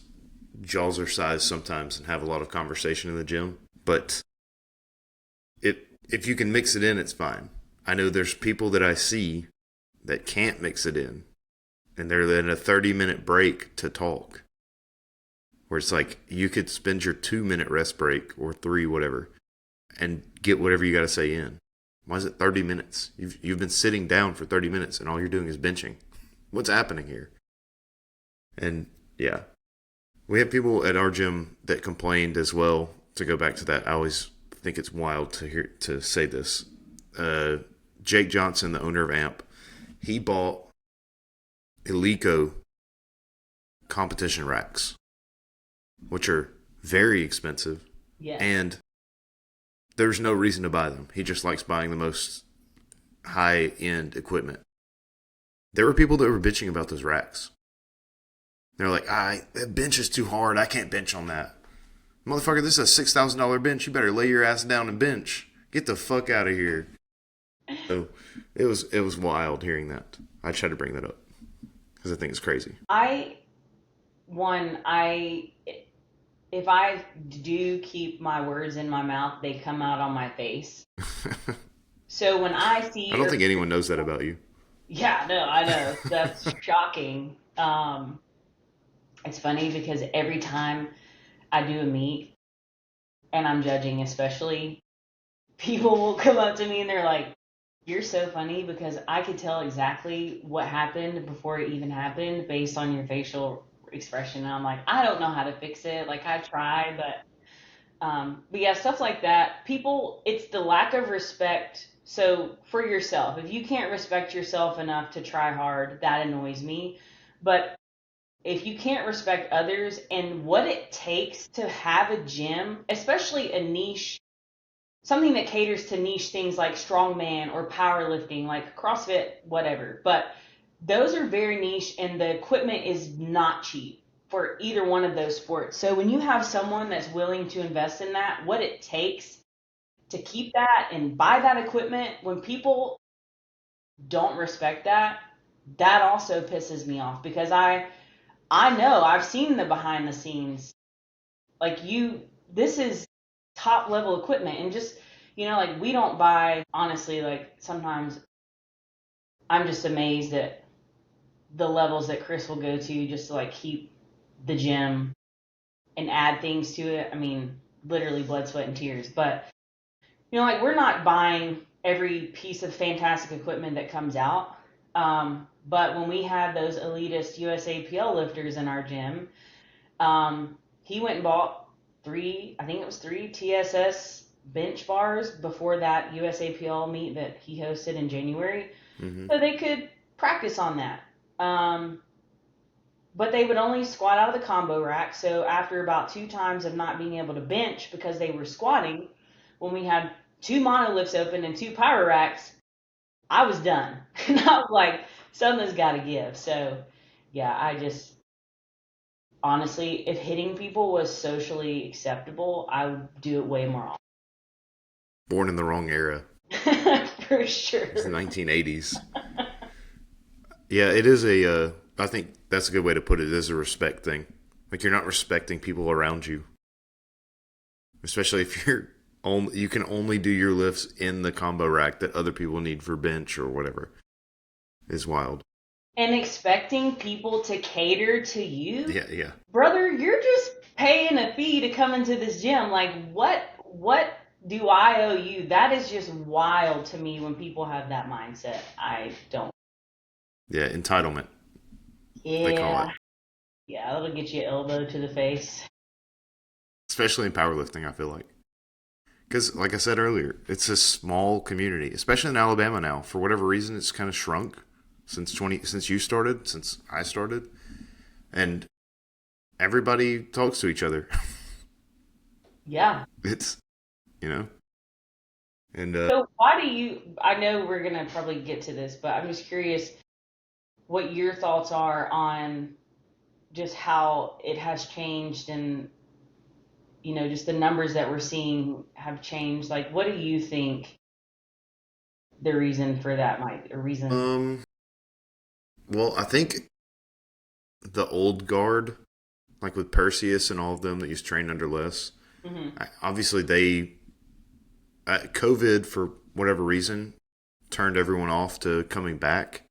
jaws are size sometimes and have a lot of conversation in the gym. But if you can mix it in, it's fine. I know there's people that I see that can't mix it in, and they're in a 30-minute break to talk. where it's like you could spend your 2 minute rest break or three, whatever, and get whatever you got to say in. Why is it 30 minutes? You've been sitting down for 30 minutes and all you're doing is benching. What's happening here? And yeah, we have people at our gym that complained as well. To go back to that, I always think it's wild to say this. Jake Johnson, the owner of AMP, he bought Eleiko competition racks, which are very expensive. Yes. And there's no reason to buy them. He just likes buying the most high-end equipment. There were people that were bitching about those racks. They're like, that bench is too hard. I can't bench on that. Motherfucker, this is a $6,000 bench. You better lay your ass down and bench. Get the fuck out of here. So it was wild hearing that. I tried to bring that up because I think it's crazy. If I do keep my words in my mouth, they come out on my face. So when I see... I don't think anyone knows that about you. Yeah, no, I know. That's shocking. It's funny because every time I do a meet, and I'm judging especially, people will come up to me and they're like, "You're so funny because I could tell exactly what happened before it even happened based on your facial expression." And I'm like, I don't know how to fix it. Like, I try, but yeah, stuff like that. People, it's the lack of respect. So for yourself, if you can't respect yourself enough to try hard, that annoys me. But if you can't respect others and what it takes to have a gym, especially a niche, something that caters to niche things like strongman or powerlifting, like CrossFit, whatever. But those are very niche and the equipment is not cheap for either one of those sports. So when you have someone that's willing to invest in that, what it takes to keep that and buy that equipment, when people don't respect that, that also pisses me off because I know I've seen the behind the scenes. Like this is top level equipment and just, like we don't buy, honestly, like sometimes I'm just amazed at the levels that Chris will go to just to like keep the gym and add things to it. I mean, literally blood, sweat, and tears. But, like we're not buying every piece of fantastic equipment that comes out. But when we had those elitist USAPL lifters in our gym, he went and bought three TSS bench bars before that USAPL meet that he hosted in January. Mm-hmm. So they could practice on that. But they would only squat out of the combo rack. So after about 2 times of not being able to bench because they were squatting, when we had 2 monoliths open and 2 power racks, I was done. And I was like, something's got to give. So, yeah, I just, honestly, if hitting people was socially acceptable, I would do it way more often. Born in the wrong era. For sure. It's the 1980s. Yeah, it is I think that's a good way to put it. It is a respect thing. Like, you're not respecting people around you. Especially if you can only do your lifts in the combo rack that other people need for bench or whatever. Is wild. And expecting people to cater to you? Yeah. Brother, you're just paying a fee to come into this gym. Like, what do I owe you? That is just wild to me when people have that mindset. I don't. Yeah, entitlement. Yeah. They call it. Yeah, that'll get you an elbow to the face. Especially in powerlifting, I feel like. Because, like I said earlier, it's a small community, especially in Alabama now. For whatever reason, it's kind of shrunk since I started. And everybody talks to each other. Yeah. It's, And so why do I know we're going to probably get to this, but I'm just curious what your thoughts are on just how it has changed and, just the numbers that we're seeing have changed. Like, what do you think the reason for that Well, I think the old guard, like with Perseus and all of them that used to train under Les, obviously COVID, for whatever reason, turned everyone off to coming back.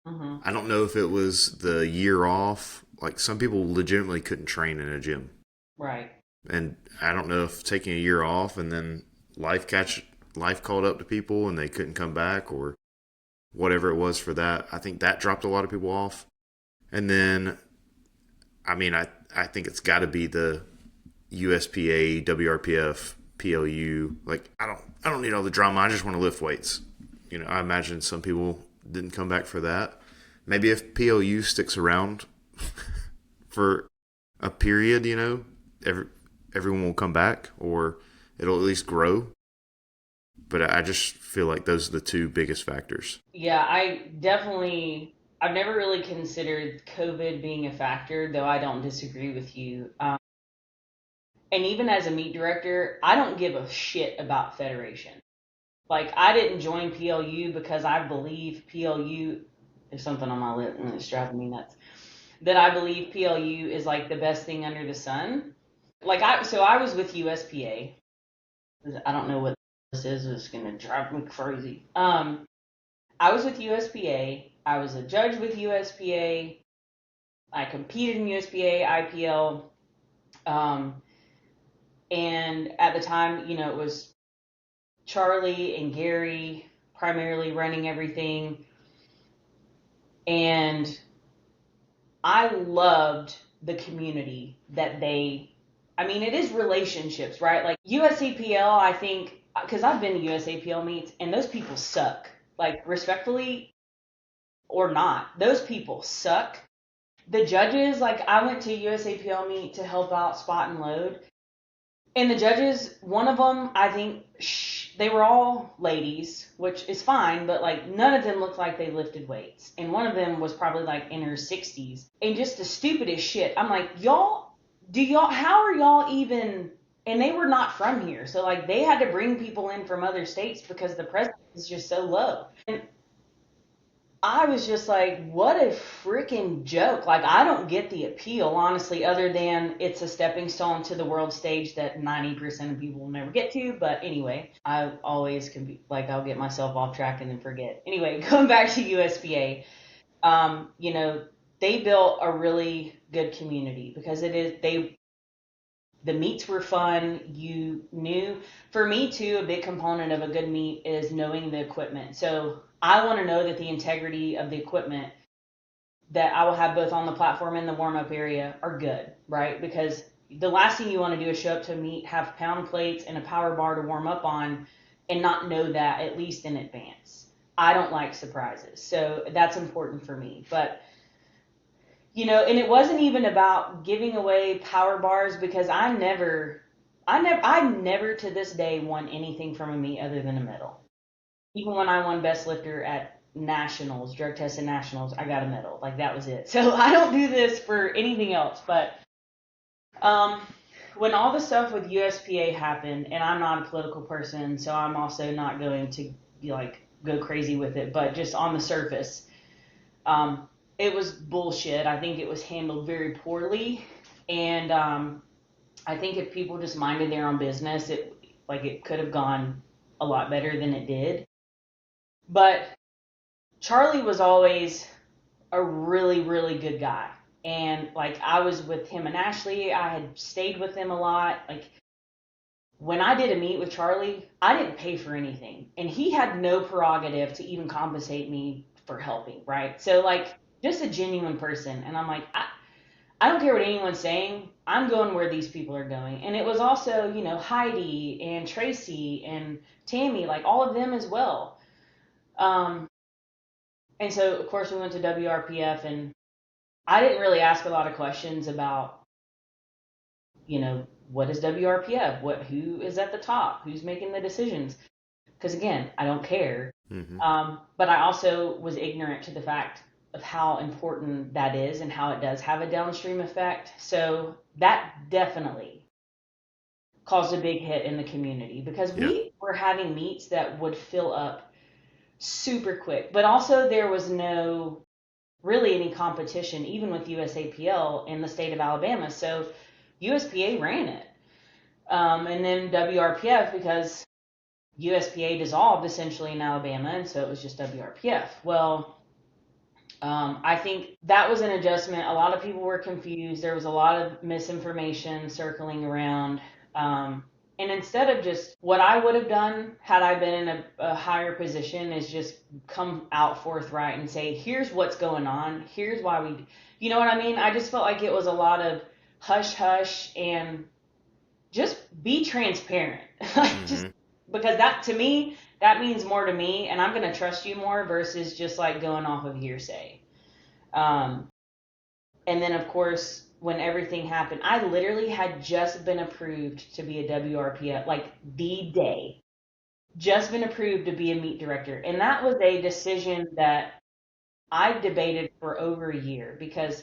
I don't know if it was the year off. Like, some people legitimately couldn't train in a gym. Right. And I don't know if taking a year off and then life caught up to people and they couldn't come back or whatever it was for that. I think that dropped a lot of people off. And then, I mean, I think it's got to be the USPA, WRPF, PLU. Like, I don't need all the drama. I just want to lift weights. You know, I imagine some people didn't come back for that. Maybe if PLU sticks around for a period, you know, everyone will come back, or it'll at least grow. But I just feel like those are the two biggest factors. Yeah, I've never really considered COVID being a factor, though I don't disagree with you. And even as a meet director, I don't give a shit about federation. Like, I didn't join PLU because I believe PLU, there's something on my lip and it's driving me nuts, that I believe PLU is like the best thing under the sun. So I was with USPA. I don't know what this is. It's going to drive me crazy. I was with USPA. I was a judge with USPA. I competed in USPA, IPL. And at the time, you know, it was Charlie and Gary primarily running everything. And I loved the community that I mean, it is relationships, right? Like USAPL, I think, because I've been to USAPL meets and those people suck. Like, respectfully or not, those people suck. The judges, like, I went to USAPL meet to help out Spot and Load. And the judges, one of them, I think, they were all ladies, which is fine, but like none of them looked like they lifted weights. And one of them was probably like in her 60s. And just the stupidest shit. I'm like, how are y'all even, and they were not from here. So like they had to bring people in from other states because the presence is just so low. And I was just like, what a freaking joke. Like, I don't get the appeal, honestly, other than it's a stepping stone to the world stage that 90% of people will never get to. But anyway, I always can be like, I'll get myself off track and then forget. Anyway, going back to USPA, you know, they built a really good community because the meets were fun. You knew, for me too, a big component of a good meet is knowing the equipment. So I want to know that the integrity of the equipment that I will have both on the platform and the warm up area are good, right? Because the last thing you want to do is show up to a meet, have pound plates and a power bar to warm up on, and not know that at least in advance. I don't like surprises. So that's important for me. But you know, and it wasn't even about giving away power bars because I never to this day won anything from a meet other than a medal. Even when I won best lifter at nationals, drug tested nationals, I got a medal. Like that was it. So I don't do this for anything else. But um, when all the stuff with USPA happened, and I'm not a political person, so I'm also not going to be like go crazy with it. But just on the surface, um, it was bullshit. I think it was handled very poorly, and I think if people just minded their own business, it could have gone a lot better than it did. But Charlie was always a really, really good guy. And like I was with him and Ashley, I had stayed with them a lot. Like when I did a meet with Charlie, I didn't pay for anything. And he had no prerogative to even compensate me for helping, right? So like just a genuine person. And I'm like, I don't care what anyone's saying. I'm going where these people are going. And it was also, you know, Heidi and Tracy and Tammy, like all of them as well. Um, and so, of course, we went to WRPF, and I didn't really ask a lot of questions about, you know, what is WRPF? Who is at the top? Who's making the decisions? Because again, I don't care. Mm-hmm. But I also was ignorant to the fact of how important that is and how it does have a downstream effect. So that definitely caused a big hit in the community because Yeah. we were having meets that would fill up super quick. But also there was no really any competition, even with USAPL in the state of Alabama. So USPA ran it. And then WRPF because USPA dissolved essentially in Alabama, and so it was just WRPF. Well, I think that was an adjustment. A lot of people were confused. There was a lot of misinformation circling around. And instead of just what I would have done had I been in a higher position is just come out forthright and say, here's what's going on. Here's why you know what I mean? I just felt like it was a lot of hush hush and just be transparent. Like just Mm-hmm. because that to me, that means more to me and I'm going to trust you more versus just like going off of hearsay. Um, and then, of course, when everything happened, I literally had just been approved to be a WRPF, like the day, just been approved to be a meet director. And that was a decision that I debated for over a year because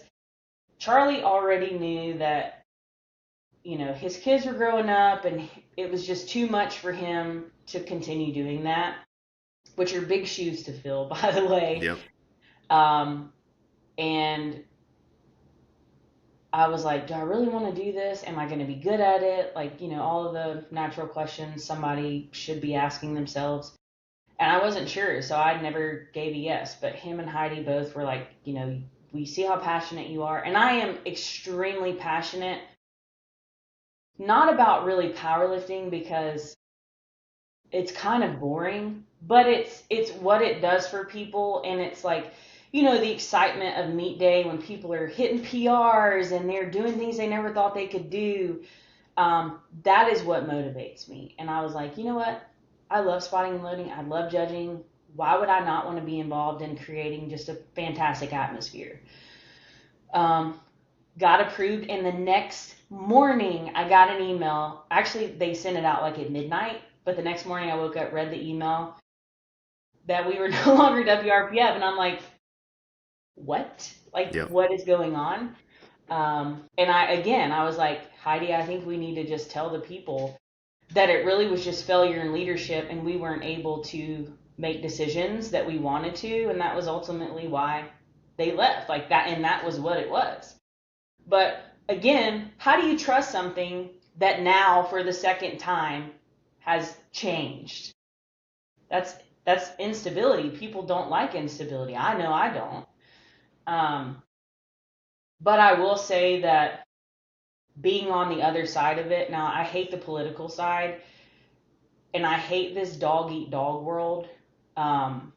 Charlie already knew that, you know, his kids were growing up and it was just too much for him to continue doing that, which are big shoes to fill, by the way. Yep. Um, and I was like, do I really want to do this? Am I going to be good at it? Like, you know, all of the natural questions somebody should be asking themselves. And I wasn't sure, so I never gave a yes. But him and Heidi both were like, you know, we see how passionate you are. And I am extremely passionate, not about really powerlifting because it's kind of boring, but it's what it does for people, and it's like, you know, the excitement of meet day when people are hitting PRs and they're doing things they never thought they could do. That is what motivates me. And I was like, you know what? I love spotting and loading. I love judging. Why would I not want to be involved in creating just a fantastic atmosphere? Um, got approved, and the next morning I got an email. Actually, they sent it out like at midnight, but the next morning I woke up, read the email that we were no longer WRPF, and I'm like, what? Like, Yep. what is going on? And I was like, Heidi, I think we need to just tell the people that it really was just failure in leadership, and we weren't able to make decisions that we wanted to, and that was ultimately why they left. Like that, and that was what it was. But again, how do you trust something that now for the second time has changed? That's that's instability. People don't like instability. I know I don't. Um, but I will say that being on the other side of it, now I hate the political side and I hate this dog eat dog world. Um,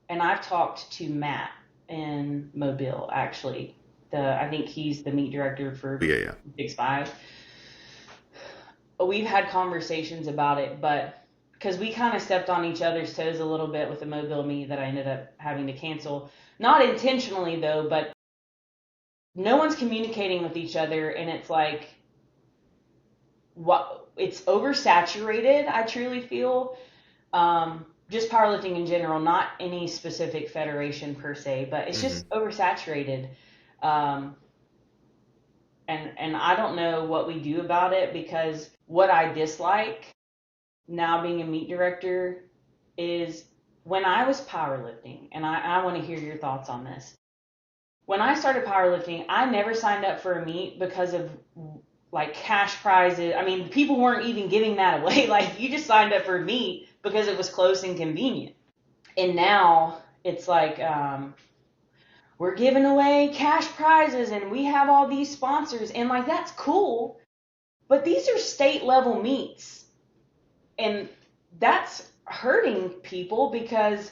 and I've talked to Matt in Mobile actually. I think he's the meet director for Yeah. Yeah. 65. We've had conversations about it, but because we kind of stepped on each other's toes a little bit with the Mobile meet that I ended up having to cancel. Not intentionally though, but no one's communicating with each other, and it's like what it's oversaturated. I truly feel just powerlifting in general, not any specific federation per se, but it's Mm-hmm. just oversaturated. Um, and I don't know what we do about it because what I dislike now being a meet director is when I was powerlifting, and I want to hear your thoughts on this. When I started powerlifting, I never signed up for a meet because of like cash prizes. I mean, people weren't even giving that away. Like you just signed up for a meet because it was close and convenient. And now it's like we're giving away cash prizes and we have all these sponsors and like that's cool, but these are state level meets and that's hurting people because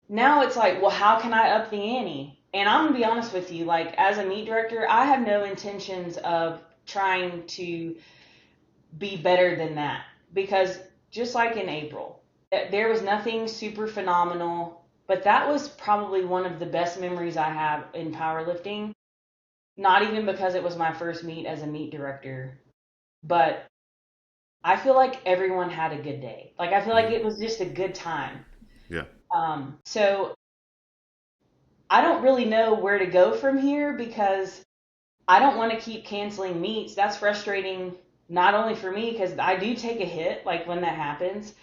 now it's like, well, how can I up the ante? And I'm gonna be honest with you, like as a meet director, I have no intentions of trying to be better than that because just like in April, there was nothing super phenomenal, but that was probably one of the best memories I have in powerlifting. Not even because it was my first meet as a meet director, but I feel like everyone had a good day. Like I feel like Mm-hmm. it was just a good time. Yeah. So I don't really know where to go from here because I don't want to keep canceling meets. That's frustrating not only for me because I do take a hit like when that happens.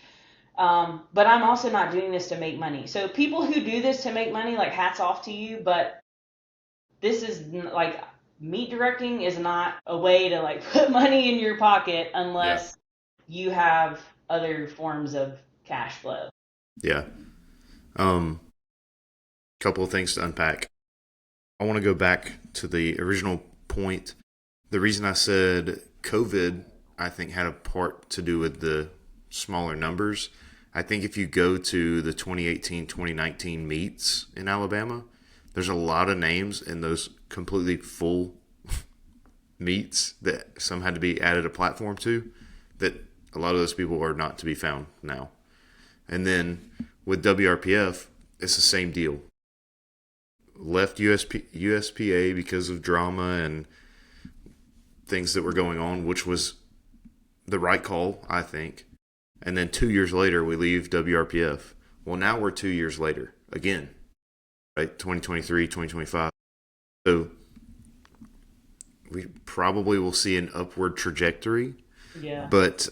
But I'm also not doing this to make money. So people who do this to make money, like hats off to you. But this is like meet directing is not a way to like put money in your pocket Yeah. unless you have other forms of cash flow. Yeah. Um, couple of things to unpack. I want to go back to the original point. The reason I said COVID, I think, had a part to do with the smaller numbers. I think if you go to the 2018 2019 meets in Alabama, there's a lot of names in those completely full meets that some had to be added a platform to, that a lot of those people are not to be found now. And then with WRPF, it's the same deal. Left USPA because of drama and things that were going on, which was the right call, I think. And then 2 years later, we leave WRPF. Well, now we're 2 years later again, right? 2023, 2025. So we probably will see an upward trajectory. Yeah. But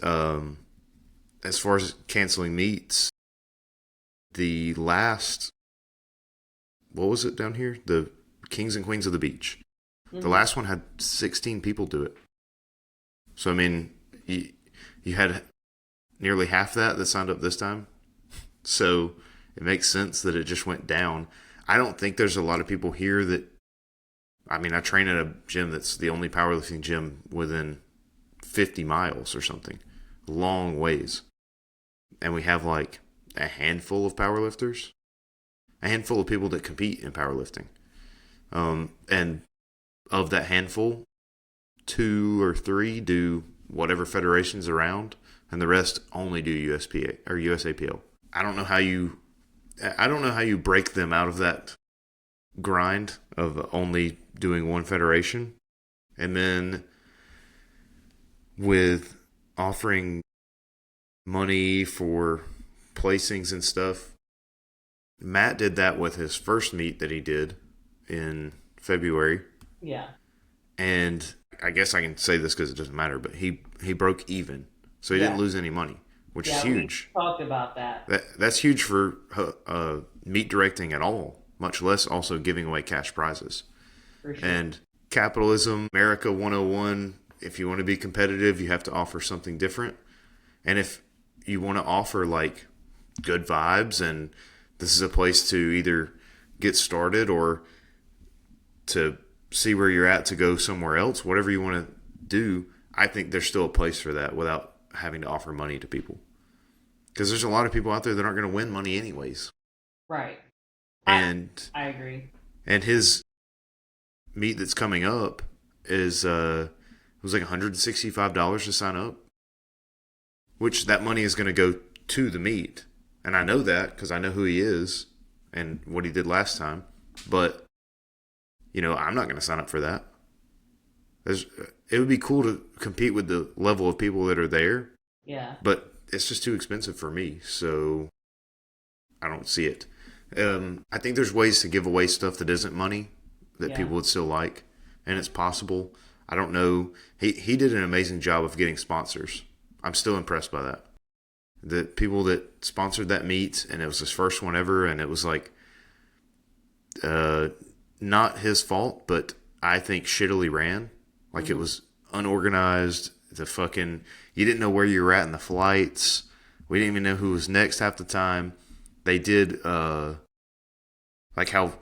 as far as canceling meets, the last, what was it down here? The Kings and Queens of the Beach. Mm-hmm. The last one had 16 people do it. So, I mean, you had nearly half that signed up this time. So it makes sense that it just went down. I don't think there's a lot of people here that, I mean, I train at a gym that's the only powerlifting gym within 50 miles or something. Long ways. And we have like a handful of powerlifters. A handful of people that compete in powerlifting. And of that handful, 2 or 3 do whatever federation's around, and the rest only do USPA or USAPL. I don't know how you break them out of that grind of only doing one federation. And then with offering money for placings and stuff, Matt did that with his first meet that he did in February. Yeah. And I guess I can say this because it doesn't matter, but he broke even. So he didn't lose any money, which is huge. We talked about that. That's huge for meet directing at all, much less also giving away cash prizes. For sure. And capitalism, America 101, if you want to be competitive, you have to offer something different. And if you want to offer like good vibes and this is a place to either get started or to see where you're at to go somewhere else, whatever you want to do, I think there's still a place for that without having to offer money to people. Because there's a lot of people out there that aren't going to win money anyways. Right. And I agree. And his meet that's coming up is it was like $165 to sign up, which that money is going to go to the meet. And I know that because I know who he is and what he did last time. But, I'm not going to sign up for that. It would be cool to compete with the level of people that are there. Yeah. But it's just too expensive for me. So I don't see it. I think there's ways to give away stuff that isn't money that people would still like. And it's possible. I don't know. He did an amazing job of getting sponsors. I'm still impressed by that. The people that sponsored that meet, and it was his first one ever, and it was like not his fault, but I think shittily ran. Like it was unorganized. You didn't know where you were at in the flights. We didn't even know who was next half the time. They did like how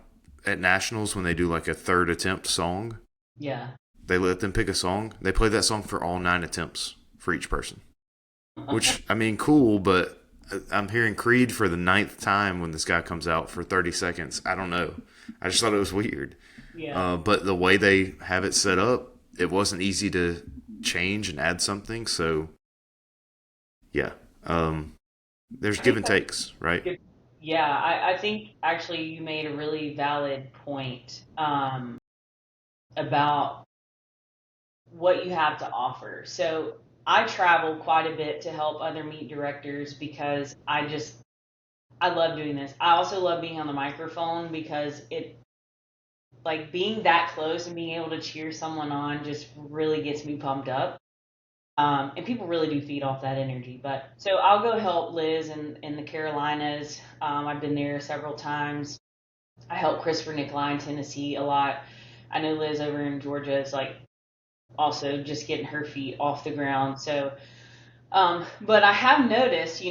at nationals when they do like a third attempt song. Yeah. They let them pick a song. They played that song for all 9 attempts for each person. Which, I mean, cool, but I'm hearing Creed for the 9th time when this guy comes out for 30 seconds. I don't know. I just thought it was weird. Yeah. But the way they have it set up, it wasn't easy to change and add something. So, yeah. There's give and takes, right? Yeah, I think actually you made a really valid point about what you have to offer. So I travel quite a bit to help other meet directors because I love doing this. I also love being on the microphone because like being that close and being able to cheer someone on just really gets me pumped up. And people really do feed off that energy. But so I'll go help Liz in the Carolinas. I've been there several times. I help Christopher Nikolai in Tennessee a lot. I know Liz over in Georgia is like also just getting her feet off the ground. So, but I have noticed,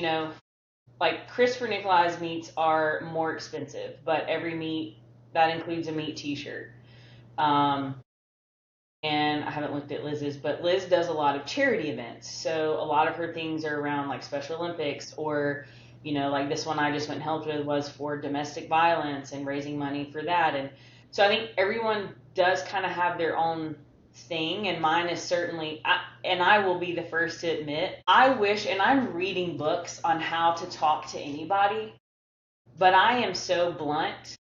like Christopher Nikolai's meets are more expensive, but every meet that includes a meet T-shirt. Um, and I haven't looked at Liz's, but Liz does a lot of charity events. So a lot of her things are around like Special Olympics, or, like this one I just went and helped with was for domestic violence and raising money for that. And so I think everyone does kind of have their own thing, and mine is certainly, and I will be the first to admit, I wish, and I'm reading books on how to talk to anybody, but I am so blunt,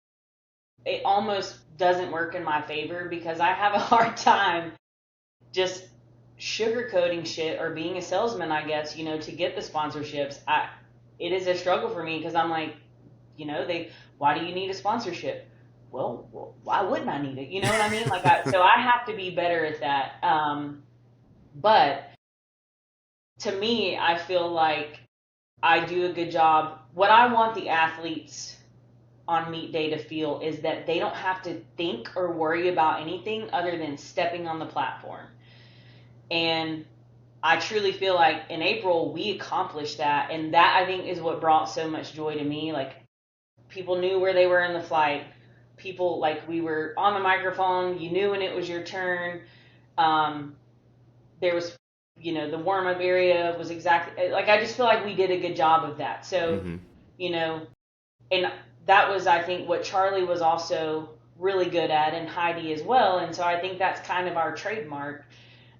it almost doesn't work in my favor because I have a hard time just sugarcoating shit or being a salesman, I guess, to get the sponsorships. It is a struggle for me because I'm like, why do you need a sponsorship? Well, why wouldn't I need it? You know what I mean? So I have to be better at that. But to me, I feel like I do a good job. What I want the athletes on meet day to feel is that they don't have to think or worry about anything other than stepping on the platform. And I truly feel like in April we accomplished that, and that I think is what brought so much joy to me. Like, people knew where they were in the flight. People, like, we were on the microphone, you knew when it was your turn. There was, the warm-up area was exactly, like, I just feel like we did a good job of that. So, and that was, I think, what Charlie was also really good at, and Heidi as well. And so I think that's kind of our trademark.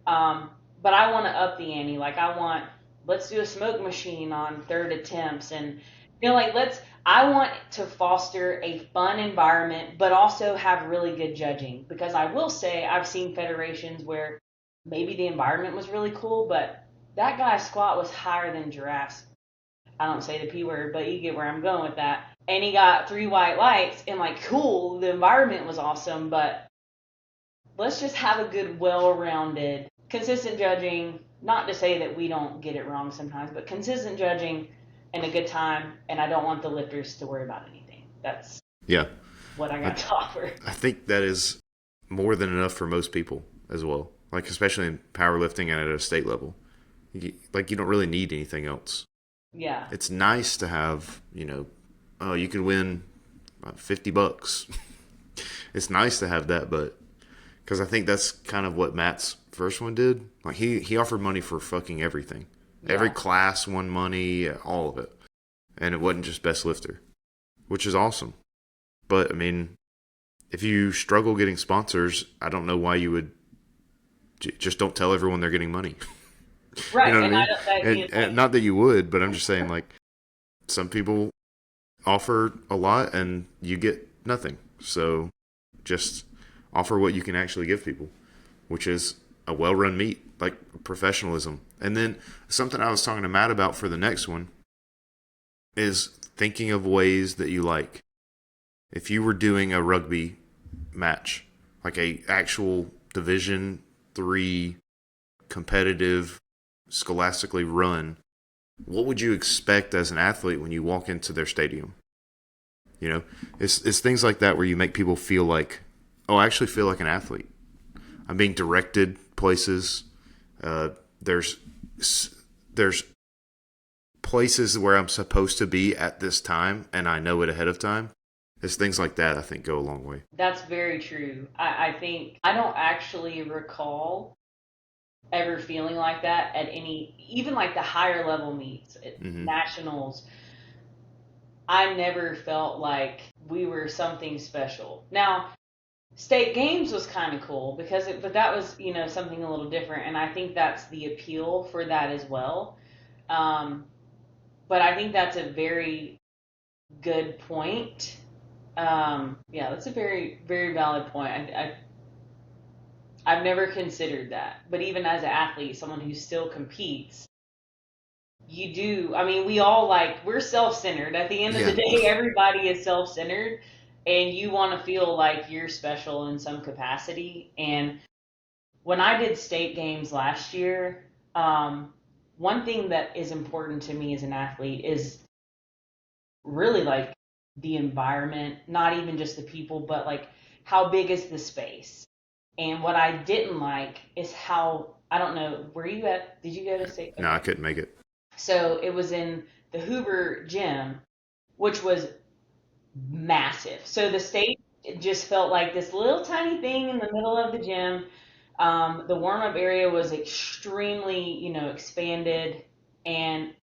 But I want to up the ante. Like, let's do a smoke machine on third attempts. And, I want to foster a fun environment, but also have really good judging. Because I will say, I've seen federations where maybe the environment was really cool, but that guy's squat was higher than giraffe's. I don't say the P word, but you get where I'm going with that. And he got 3 white lights, and like, cool, the environment was awesome, but let's just have a good, well-rounded, consistent judging. Not to say that we don't get it wrong sometimes, but consistent judging and a good time. And I don't want the lifters to worry about anything. That's what I got to offer. I think that is more than enough for most people as well. Like, especially in powerlifting and at a state level. You don't really need anything else. Yeah. It's nice to have, you can win $50. It's nice to have that, but because I think that's kind of what Matt's first one did. Like, he offered money for fucking everything. Yeah. Every class won money, all of it. And it wasn't just best lifter, which is awesome. But, I mean, if you struggle getting sponsors, I don't know why you would just don't tell everyone they're getting money. Right. You know what I mean? And not that you would, but I'm just saying, like, some people offer a lot and you get nothing. So just offer what you can actually give people, which is a well-run meet, like professionalism. And then something I was talking to Matt about for the next one is thinking of ways that you like. If you were doing a rugby match, like a actual Division III competitive, scholastically run, what would you expect as an athlete when you walk into their stadium? It's things like that where you make people feel like, oh, I actually feel like an athlete. I'm being directed places. There's places where I'm supposed to be at this time, and I know it ahead of time. It's things like that I think go a long way. That's very true. I think I don't actually recall ever feeling like that at any, even like the higher level meets, at nationals. I never felt like we were something special. Now, state games was kind of cool but that was, something a little different. And I think that's the appeal for that as well. But I think that's a very good point. That's a very, very valid point. I've never considered that. But even as an athlete, someone who still competes, you do. I mean, we're self-centered. At the end of the day, everybody is self-centered, and you want to feel like you're special in some capacity. And when I did state games last year, one thing that is important to me as an athlete is really like the environment, not even just the people, but like how big is the space. And what I didn't like is how, I don't know, did you go to state? No, I couldn't make it. So it was in the Hoover gym, which was massive. So the stage just felt like this little tiny thing in the middle of the gym. The warm up area was extremely, expanded, and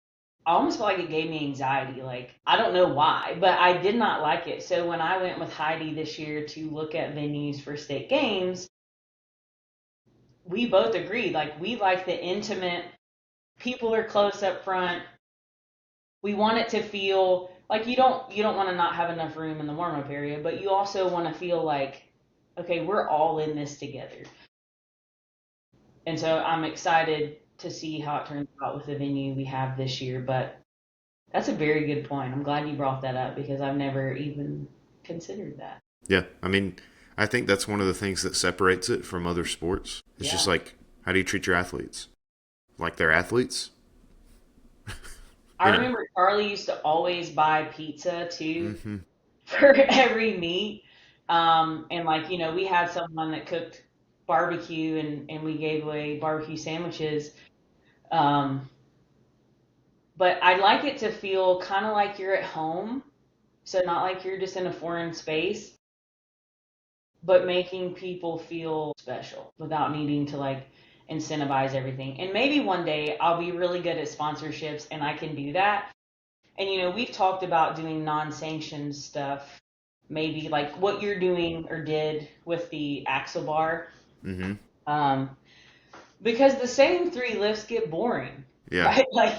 I almost felt like it gave me anxiety. Like, I don't know why, but I did not like it. So when I went with Heidi this year to look at venues for state games, we both agreed, like, we like the intimate, people are close up front. We want it to feel like you don't want to not have enough room in the warm up area, but you also want to feel like, okay, we're all in this together. And so I'm excited to see how it turns out with the venue we have this year. But that's a very good point. I'm glad you brought that up because I've never even considered that. Yeah, I mean, I think that's one of the things that separates it from other sports. It's just Yeah. like, how do you treat your athletes? Like they're athletes? I You know? remember Charlie used to always buy pizza too Mm-hmm. for every meet. And like, we had someone that cooked barbecue and we gave away barbecue sandwiches. Um, but I'd like it to feel kind of like you're at home. So not like you're just in a foreign space, but making people feel special without needing to like incentivize everything. And maybe one day I'll be really good at sponsorships and I can do that. And we've talked about doing non-sanctioned stuff, maybe like what you're doing or did with the axle bar. Mm-hmm. Um, because the same three lifts get boring, Yeah. right? Like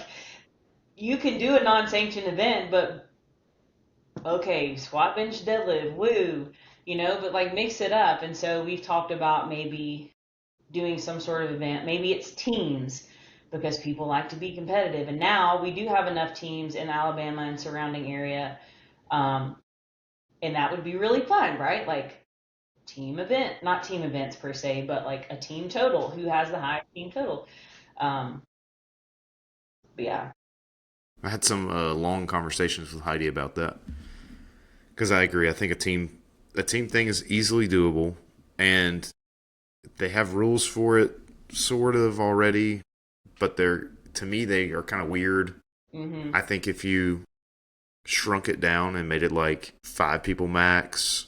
you can do a non-sanctioned event, but okay, squat, bench, deadlift, woo, but like mix it up. And so we've talked about maybe doing some sort of event. Maybe it's teams because people like to be competitive. And now we do have enough teams in Alabama and surrounding area. Um, and that would be really fun, right? Like team event, not team events per se, but like a team total. Who has the highest team total? Um, but yeah. I had some long conversations with Heidi about that because I agree. I think a team thing is easily doable, and they have rules for it sort of already, but to me they are kind of weird. Hmm. I think if you shrunk it down and made it like 5 people max,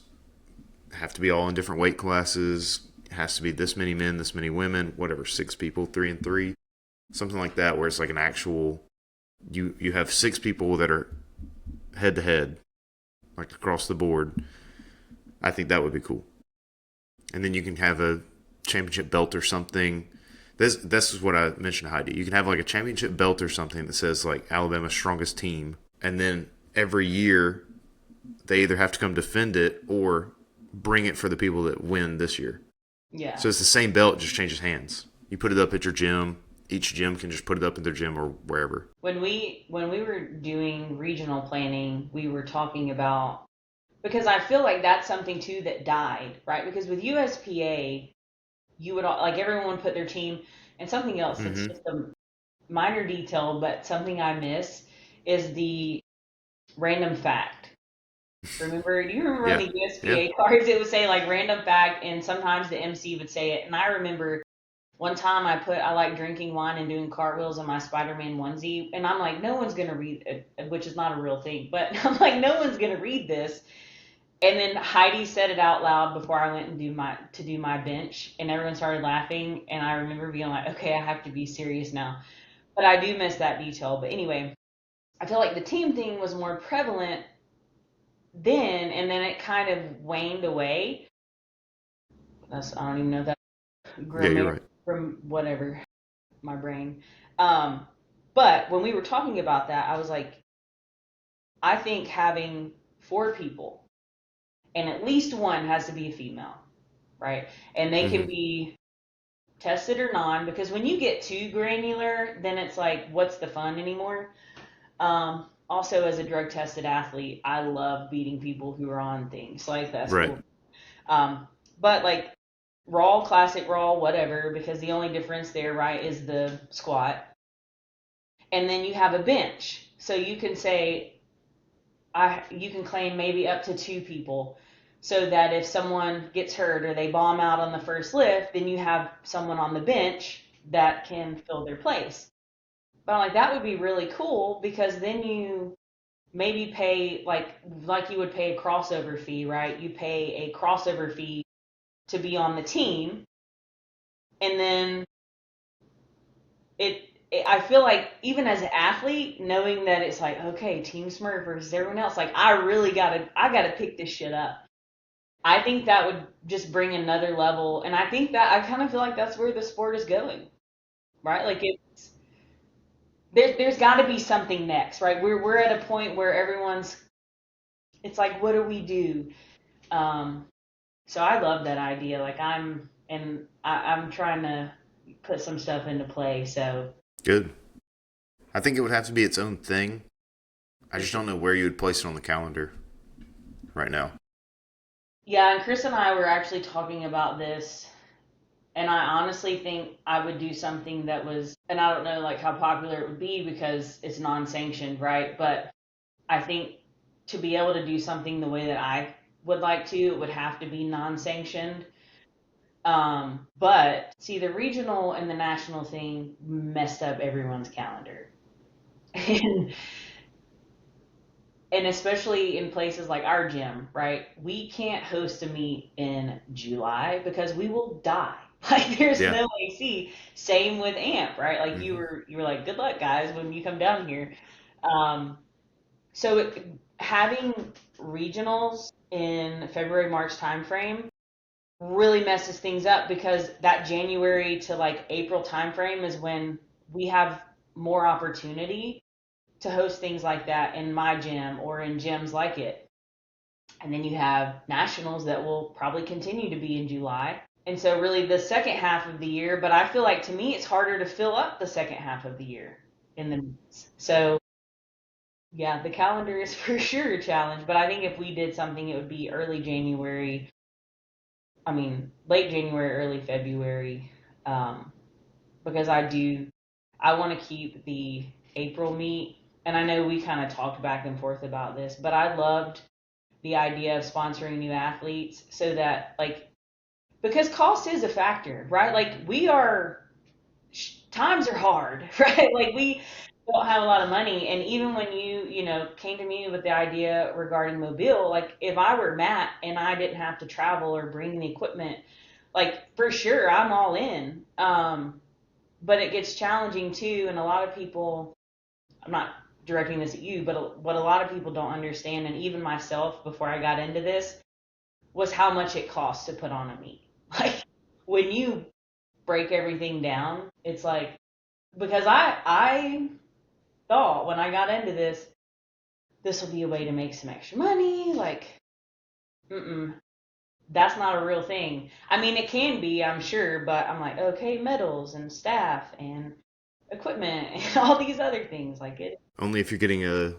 have to be all in different weight classes, has to be this many men, this many women, whatever, 6 people, 3 and 3, something like that, where it's like an actual you have 6 people that are head to head, like across the board. I think that would be cool. And then you can have a championship belt or something. This is what I mentioned to Heidi. You can have like a championship belt or something that says like Alabama's strongest team, and then every year they either have to come defend it or bring it for the people that win this year. Yeah. So it's the same belt, just changes hands. You put it up at your gym. Each gym can just put it up in their gym or wherever. When we were doing regional planning, we were talking about, because I feel like that's something too that died, right? Because with USPA, you would like everyone would put their team, and something else that's Mm-hmm. just a minor detail, but something I miss is the random fact. Do you remember on Yeah. the Yeah. USPA cards it would say like random fact, and sometimes the MC would say it. And I remember one time I like drinking wine and doing cartwheels in my Spider-Man onesie, and I'm like, no one's gonna read it, which is not a real thing, but I'm like, no one's gonna read this. And then Heidi said it out loud before I went and do my bench, and everyone started laughing. And I remember being like, okay, I have to be serious now. But I do miss that detail. But anyway, I feel like the team thing was more prevalent then, and then it kind of waned away. I don't even know that Yeah, you're grammar right. from whatever my brain. Um, but when we were talking about that, I was like, I think having 4 people and at least one has to be a female, right? And they can Mm-hmm. be tested or non, because when you get too granular, then it's like, what's the fun anymore? Also, as a drug tested athlete, I love beating people who are on things. Like, that's Right. cool. But like raw, classic raw, whatever, because the only difference there, right, is the squat. And then you have a bench. So you can say, you can claim maybe up to 2 people, so that if someone gets hurt or they bomb out on the first lift, then you have someone on the bench that can fill their place. But I'm like, that would be really cool because then you maybe pay like you would pay a crossover fee, right? You pay a crossover fee to be on the team, and then I feel like even as an athlete, knowing that it's like, okay, Team Smurf versus everyone else, like I gotta pick this shit up. I think that would just bring another level, and I think that I kind of feel like that's where the sport is going, right? Like there's got to be something next, right? We're at a point where it's like, what do we do? Um, so I love that idea. Like I'm trying to put some stuff into play. So Good. I think it would have to be its own thing. I for just sure. don't know where you would place it on the calendar right now. Yeah, and Chris and I were actually talking about this, and I honestly think I would do something that was, and I don't know like how popular it would be because it's non-sanctioned, right? But I think to be able to do something the way that I would like to, it would have to be non-sanctioned. But see, the regional and the national thing messed up everyone's calendar. And and especially in places like our gym, right? We can't host a meet in July because we will die. Like there's Yeah. no AC. Same with AMP, right? Like Hmm. you were like, good luck, guys, when you come down here. Um, so having regionals in February March timeframe really messes things up because that January to like April timeframe is when we have more opportunity to host things like that in my gym or in gyms like it. And then you have nationals that will probably continue to be in July. And so really the second half of the year, but I feel like to me it's harder to fill up the second half of the year in the meets. So yeah, the calendar is for sure a challenge, but I think if we did something it would be early January. I mean, late January, early February. Um, because I want to keep the April meet. And I know we kind of talked back and forth about this, but I loved the idea of sponsoring new athletes so that, like, because cost is a factor, right? Like, times are hard, right? Like, we don't have a lot of money. And even when came to me with the idea regarding Mobile, like, if I were Matt and I didn't have to travel or bring the equipment, like, for sure, I'm all in. But it gets challenging too, and a lot of people, I'm not directing this at you, but what a lot of people don't understand, and even myself before I got into this, was how much it costs to put on a meet. Like when you break everything down, it's like, because I thought when I got into this will be a way to make some extra money. Like, mm-mm, that's not a real thing. I mean, it can be, I'm sure, but I'm like, okay, medals and staff and equipment and all these other things. Like it. Only if you're getting a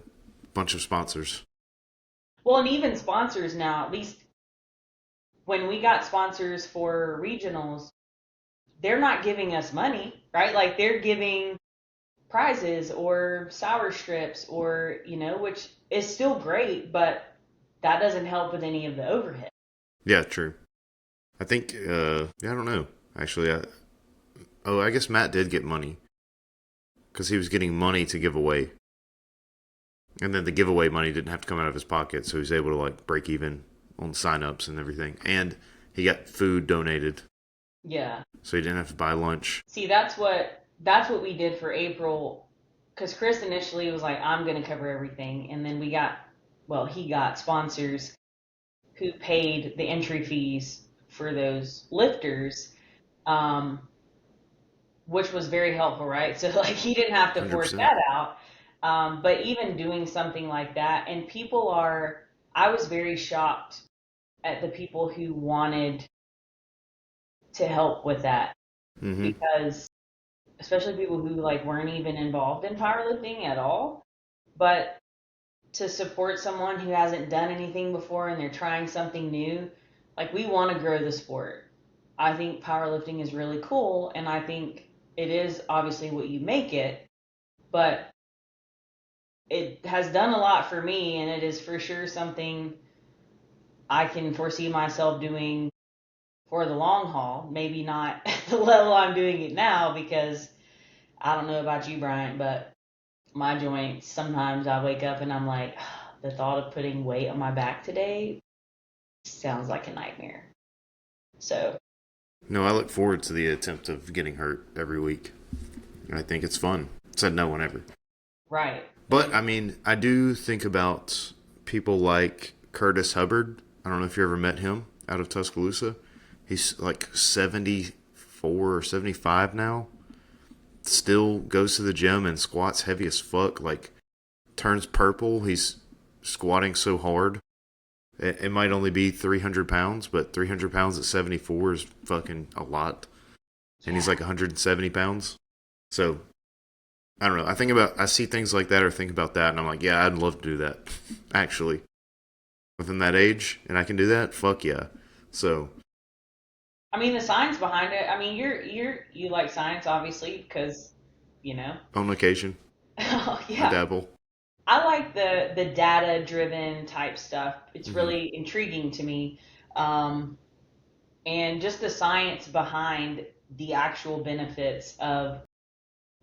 bunch of sponsors. Well, and even sponsors now, at least when we got sponsors for regionals, they're not giving us money, right? Like they're giving prizes or sour strips or, which is still great, but that doesn't help with any of the overhead. Yeah, true. I think, yeah, I don't know. Actually, I guess Matt did get money because he was getting money to give away. And then the giveaway money didn't have to come out of his pocket, so he was able to like break even on signups and everything. And he got food donated, Yeah. so he didn't have to buy lunch. See, that's what we did for April, because Chris initially was like, "I'm going to cover everything," and then he got sponsors who paid the entry fees for those lifters, um, which was very helpful, right? So like he didn't have to force 100%. that out. But even doing something like that, and I was very shocked at the people who wanted to help with that Mm-hmm. because especially people who like weren't even involved in powerlifting at all, but to support someone who hasn't done anything before and they're trying something new, like we want to grow the sport. I think powerlifting is really cool, and I think it is obviously what you make it, but it has done a lot for me, and it is for sure something I can foresee myself doing for the long haul. Maybe not at the level I'm doing it now because I don't know about you, Bryant, but my joints, sometimes I wake up and I'm like, the thought of putting weight on my back today sounds like a nightmare. So, No, I look forward to the attempt of getting hurt every week. I think it's fun. Said no one ever. right. But I mean, I do think about people like Curtis Hubbard. I don't know if you ever met him out of Tuscaloosa. He's like 74 or 75 now. Still goes to the gym and squats heavy as fuck. Like, turns purple. He's squatting so hard. It might only be 300 pounds, but 300 pounds at 74 is fucking a lot. And he's Yeah. like 170 pounds. So, I don't know. I see things like that or think about that, and I'm like, yeah, I'd love to do that. Actually, within that age, and I can do that. Fuck yeah. So, I mean, the science behind it. I mean, you like science obviously because, you know. on occasion, Oh, I yeah. dabble. I like the data driven type stuff. It's Hmm. really intriguing to me. Um, and just the science behind the actual benefits of,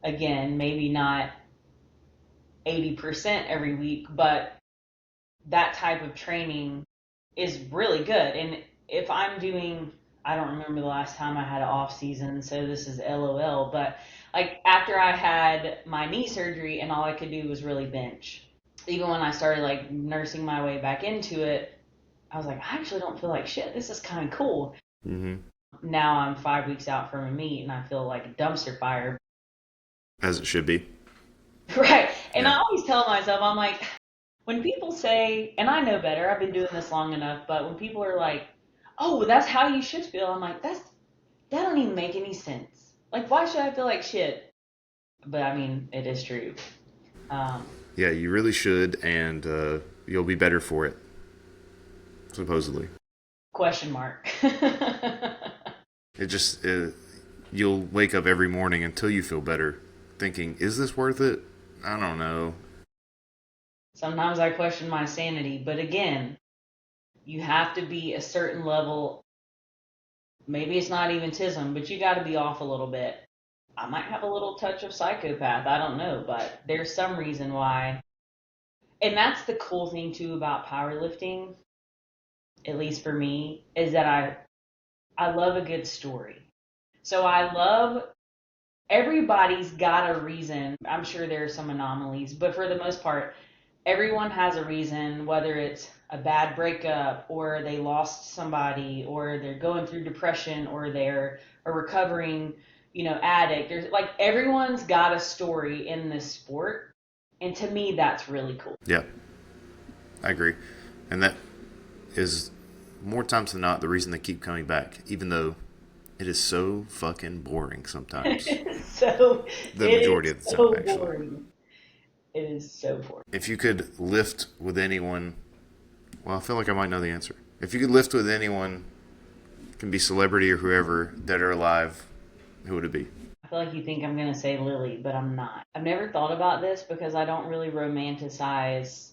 again, maybe not 80% every week, but that type of training is really good. And if I'm doing, I don't remember the last time I had an off season, so this is LOL, but like after I had my knee surgery and all I could do was really bench. Even when I started like nursing my way back into it, I was like, I actually don't feel like shit. This is kind of cool. Hmm. Now I'm 5 weeks out from a meet and I feel like a dumpster fire. As it should be. Right. And Yeah. I always tell myself, I'm like, when people say, and I know better, I've been doing this long enough, but when people are like, oh, that's how you should feel, I'm like, that don't even make any sense. Like, why should I feel like shit? But I mean, it is true. Um, Yeah, you really should, and you'll be better for it, supposedly. question mark. It just, you'll wake up every morning until you feel better, thinking, is this worth it? I don't know. Sometimes I question my sanity, but again, you have to be a certain level. Maybe it's not even tism, but you got to be off a little bit. I might have a little touch of psychopath. I don't know, but there's some reason why. And that's the cool thing too about powerlifting, at least for me, is that I love a good story. So I love everybody's got a reason. I'm sure there are some anomalies, but for the most part, everyone has a reason, whether it's a bad breakup or they lost somebody or they're going through depression or they're a recovering, addict. There's like everyone's got a story in this sport. And to me, that's really cool. Yeah, I agree. And that is more times than not the reason they keep coming back, even though it is so fucking boring sometimes. So The it majority is of the time, so actually. boring. It is so boring. If you could lift with anyone, well, I feel like I might know the answer. If you could lift with anyone, it can be celebrity or whoever, dead or alive, who would it be? I feel like you think I'm going to say Lily, but I'm not. I've never thought about this because I don't really romanticize.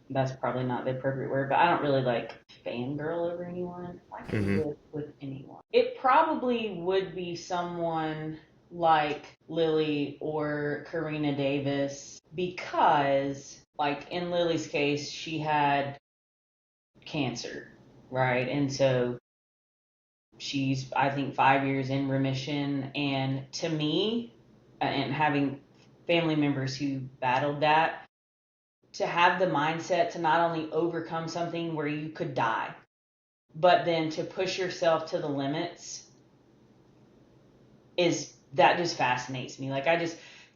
That's probably not the appropriate word, but I don't really like fangirl over anyone. I could Mm-hmm. live with anyone. It probably would be someone like Lily or Karina Davis because, like in Lily's case, she had cancer, right? And so she's, I think, 5 years in remission. And to me, and having family members who battled that, to have the mindset to not only overcome something where you could die, but then to push yourself to the limits is that just fascinates me. Like,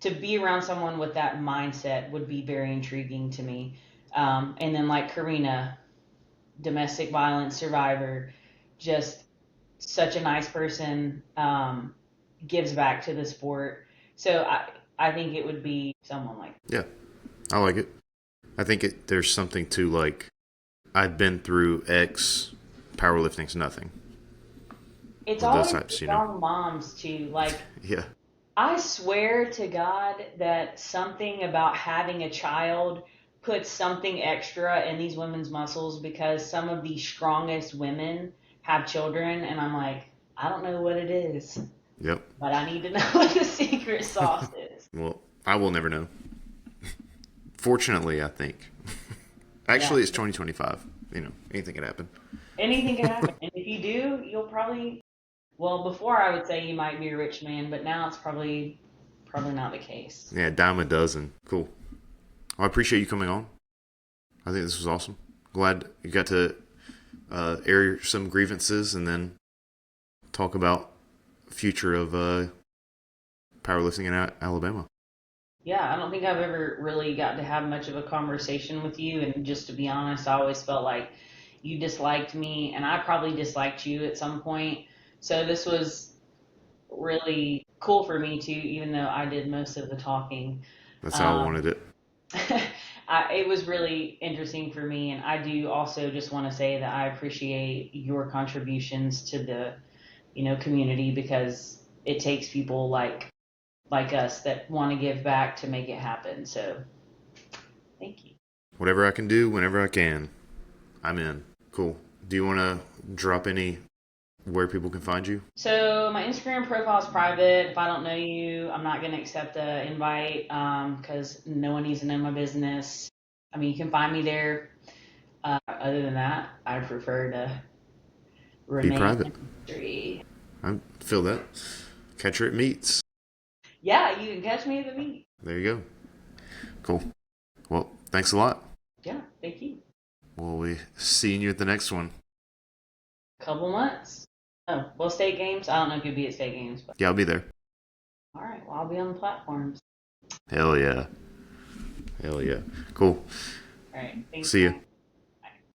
to be around someone with that mindset would be very intriguing to me. And then, like Karina, domestic violence survivor, just such a nice person, gives back to the sport. So I think it would be someone like Yeah, I like it. I think there's something to like, I've been through X, powerlifting's nothing. it's With those always types, the you know? young moms too. Like Yeah. I swear to God that something about having a child puts something extra in these women's muscles because some of the strongest women have children, and I'm like, I don't know what it is. Yep. But I need to know what the secret sauce is. Well, I will never know. Fortunately, I think. Yeah. Actually, it's 2025. Anything can happen. Anything can happen. And if you do, you'll probably, well, before I would say you might be a rich man, but now it's probably not the case. Yeah, dime a dozen. Cool. Well, I appreciate you coming on. I think this was awesome. Glad you got to air some grievances and then talk about the future of powerlifting in Alabama. Yeah, I don't think I've ever really got to have much of a conversation with you. And just to be honest, I always felt like you disliked me, and I probably disliked you at some point. So this was really cool for me too, even though I did most of the talking. That's how I Um, wanted it. it was really interesting for me, and I do also just want to say that I appreciate your contributions to the, community because it takes people like us that want to give back to make it happen. So, thank you. Whatever I can do, whenever I can, I'm in. Cool. Do you want to drop any where people can find you? So my Instagram profile is private. If I don't know you, I'm not going to accept the invite because no one needs to know my business. I mean, you can find me there. Other than that, I prefer to Be remain private. in mystery. I feel that. Catch her at meets. Yeah, you can catch me at the meet. There you go. Cool. Well, thanks a lot. Yeah, thank you. We'll be seeing you at the next one. Couple months. Oh, well, state games. I don't know if you'll be at state games, but Yeah, I'll be there. all right. Well, I'll be on the platforms. Hell yeah. Hell yeah. Cool. All right. Thanks. See you.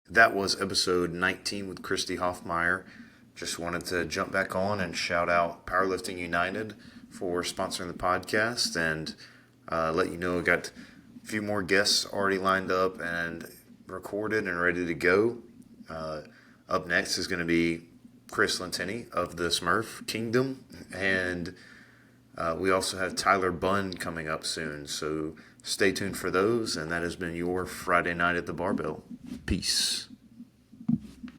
That was episode 19 with Christie Hoffmeyer. Just wanted to jump back on and shout out Powerlifting United for sponsoring the podcast and let you know I got a few more guests already lined up and recorded and ready to go. Up next is going to be Chris Lentini of the Smurf Kingdom, and we also have Tyler Bunn coming up soon, so stay tuned for those. And that has been your Friday Night at the Barbell. Peace.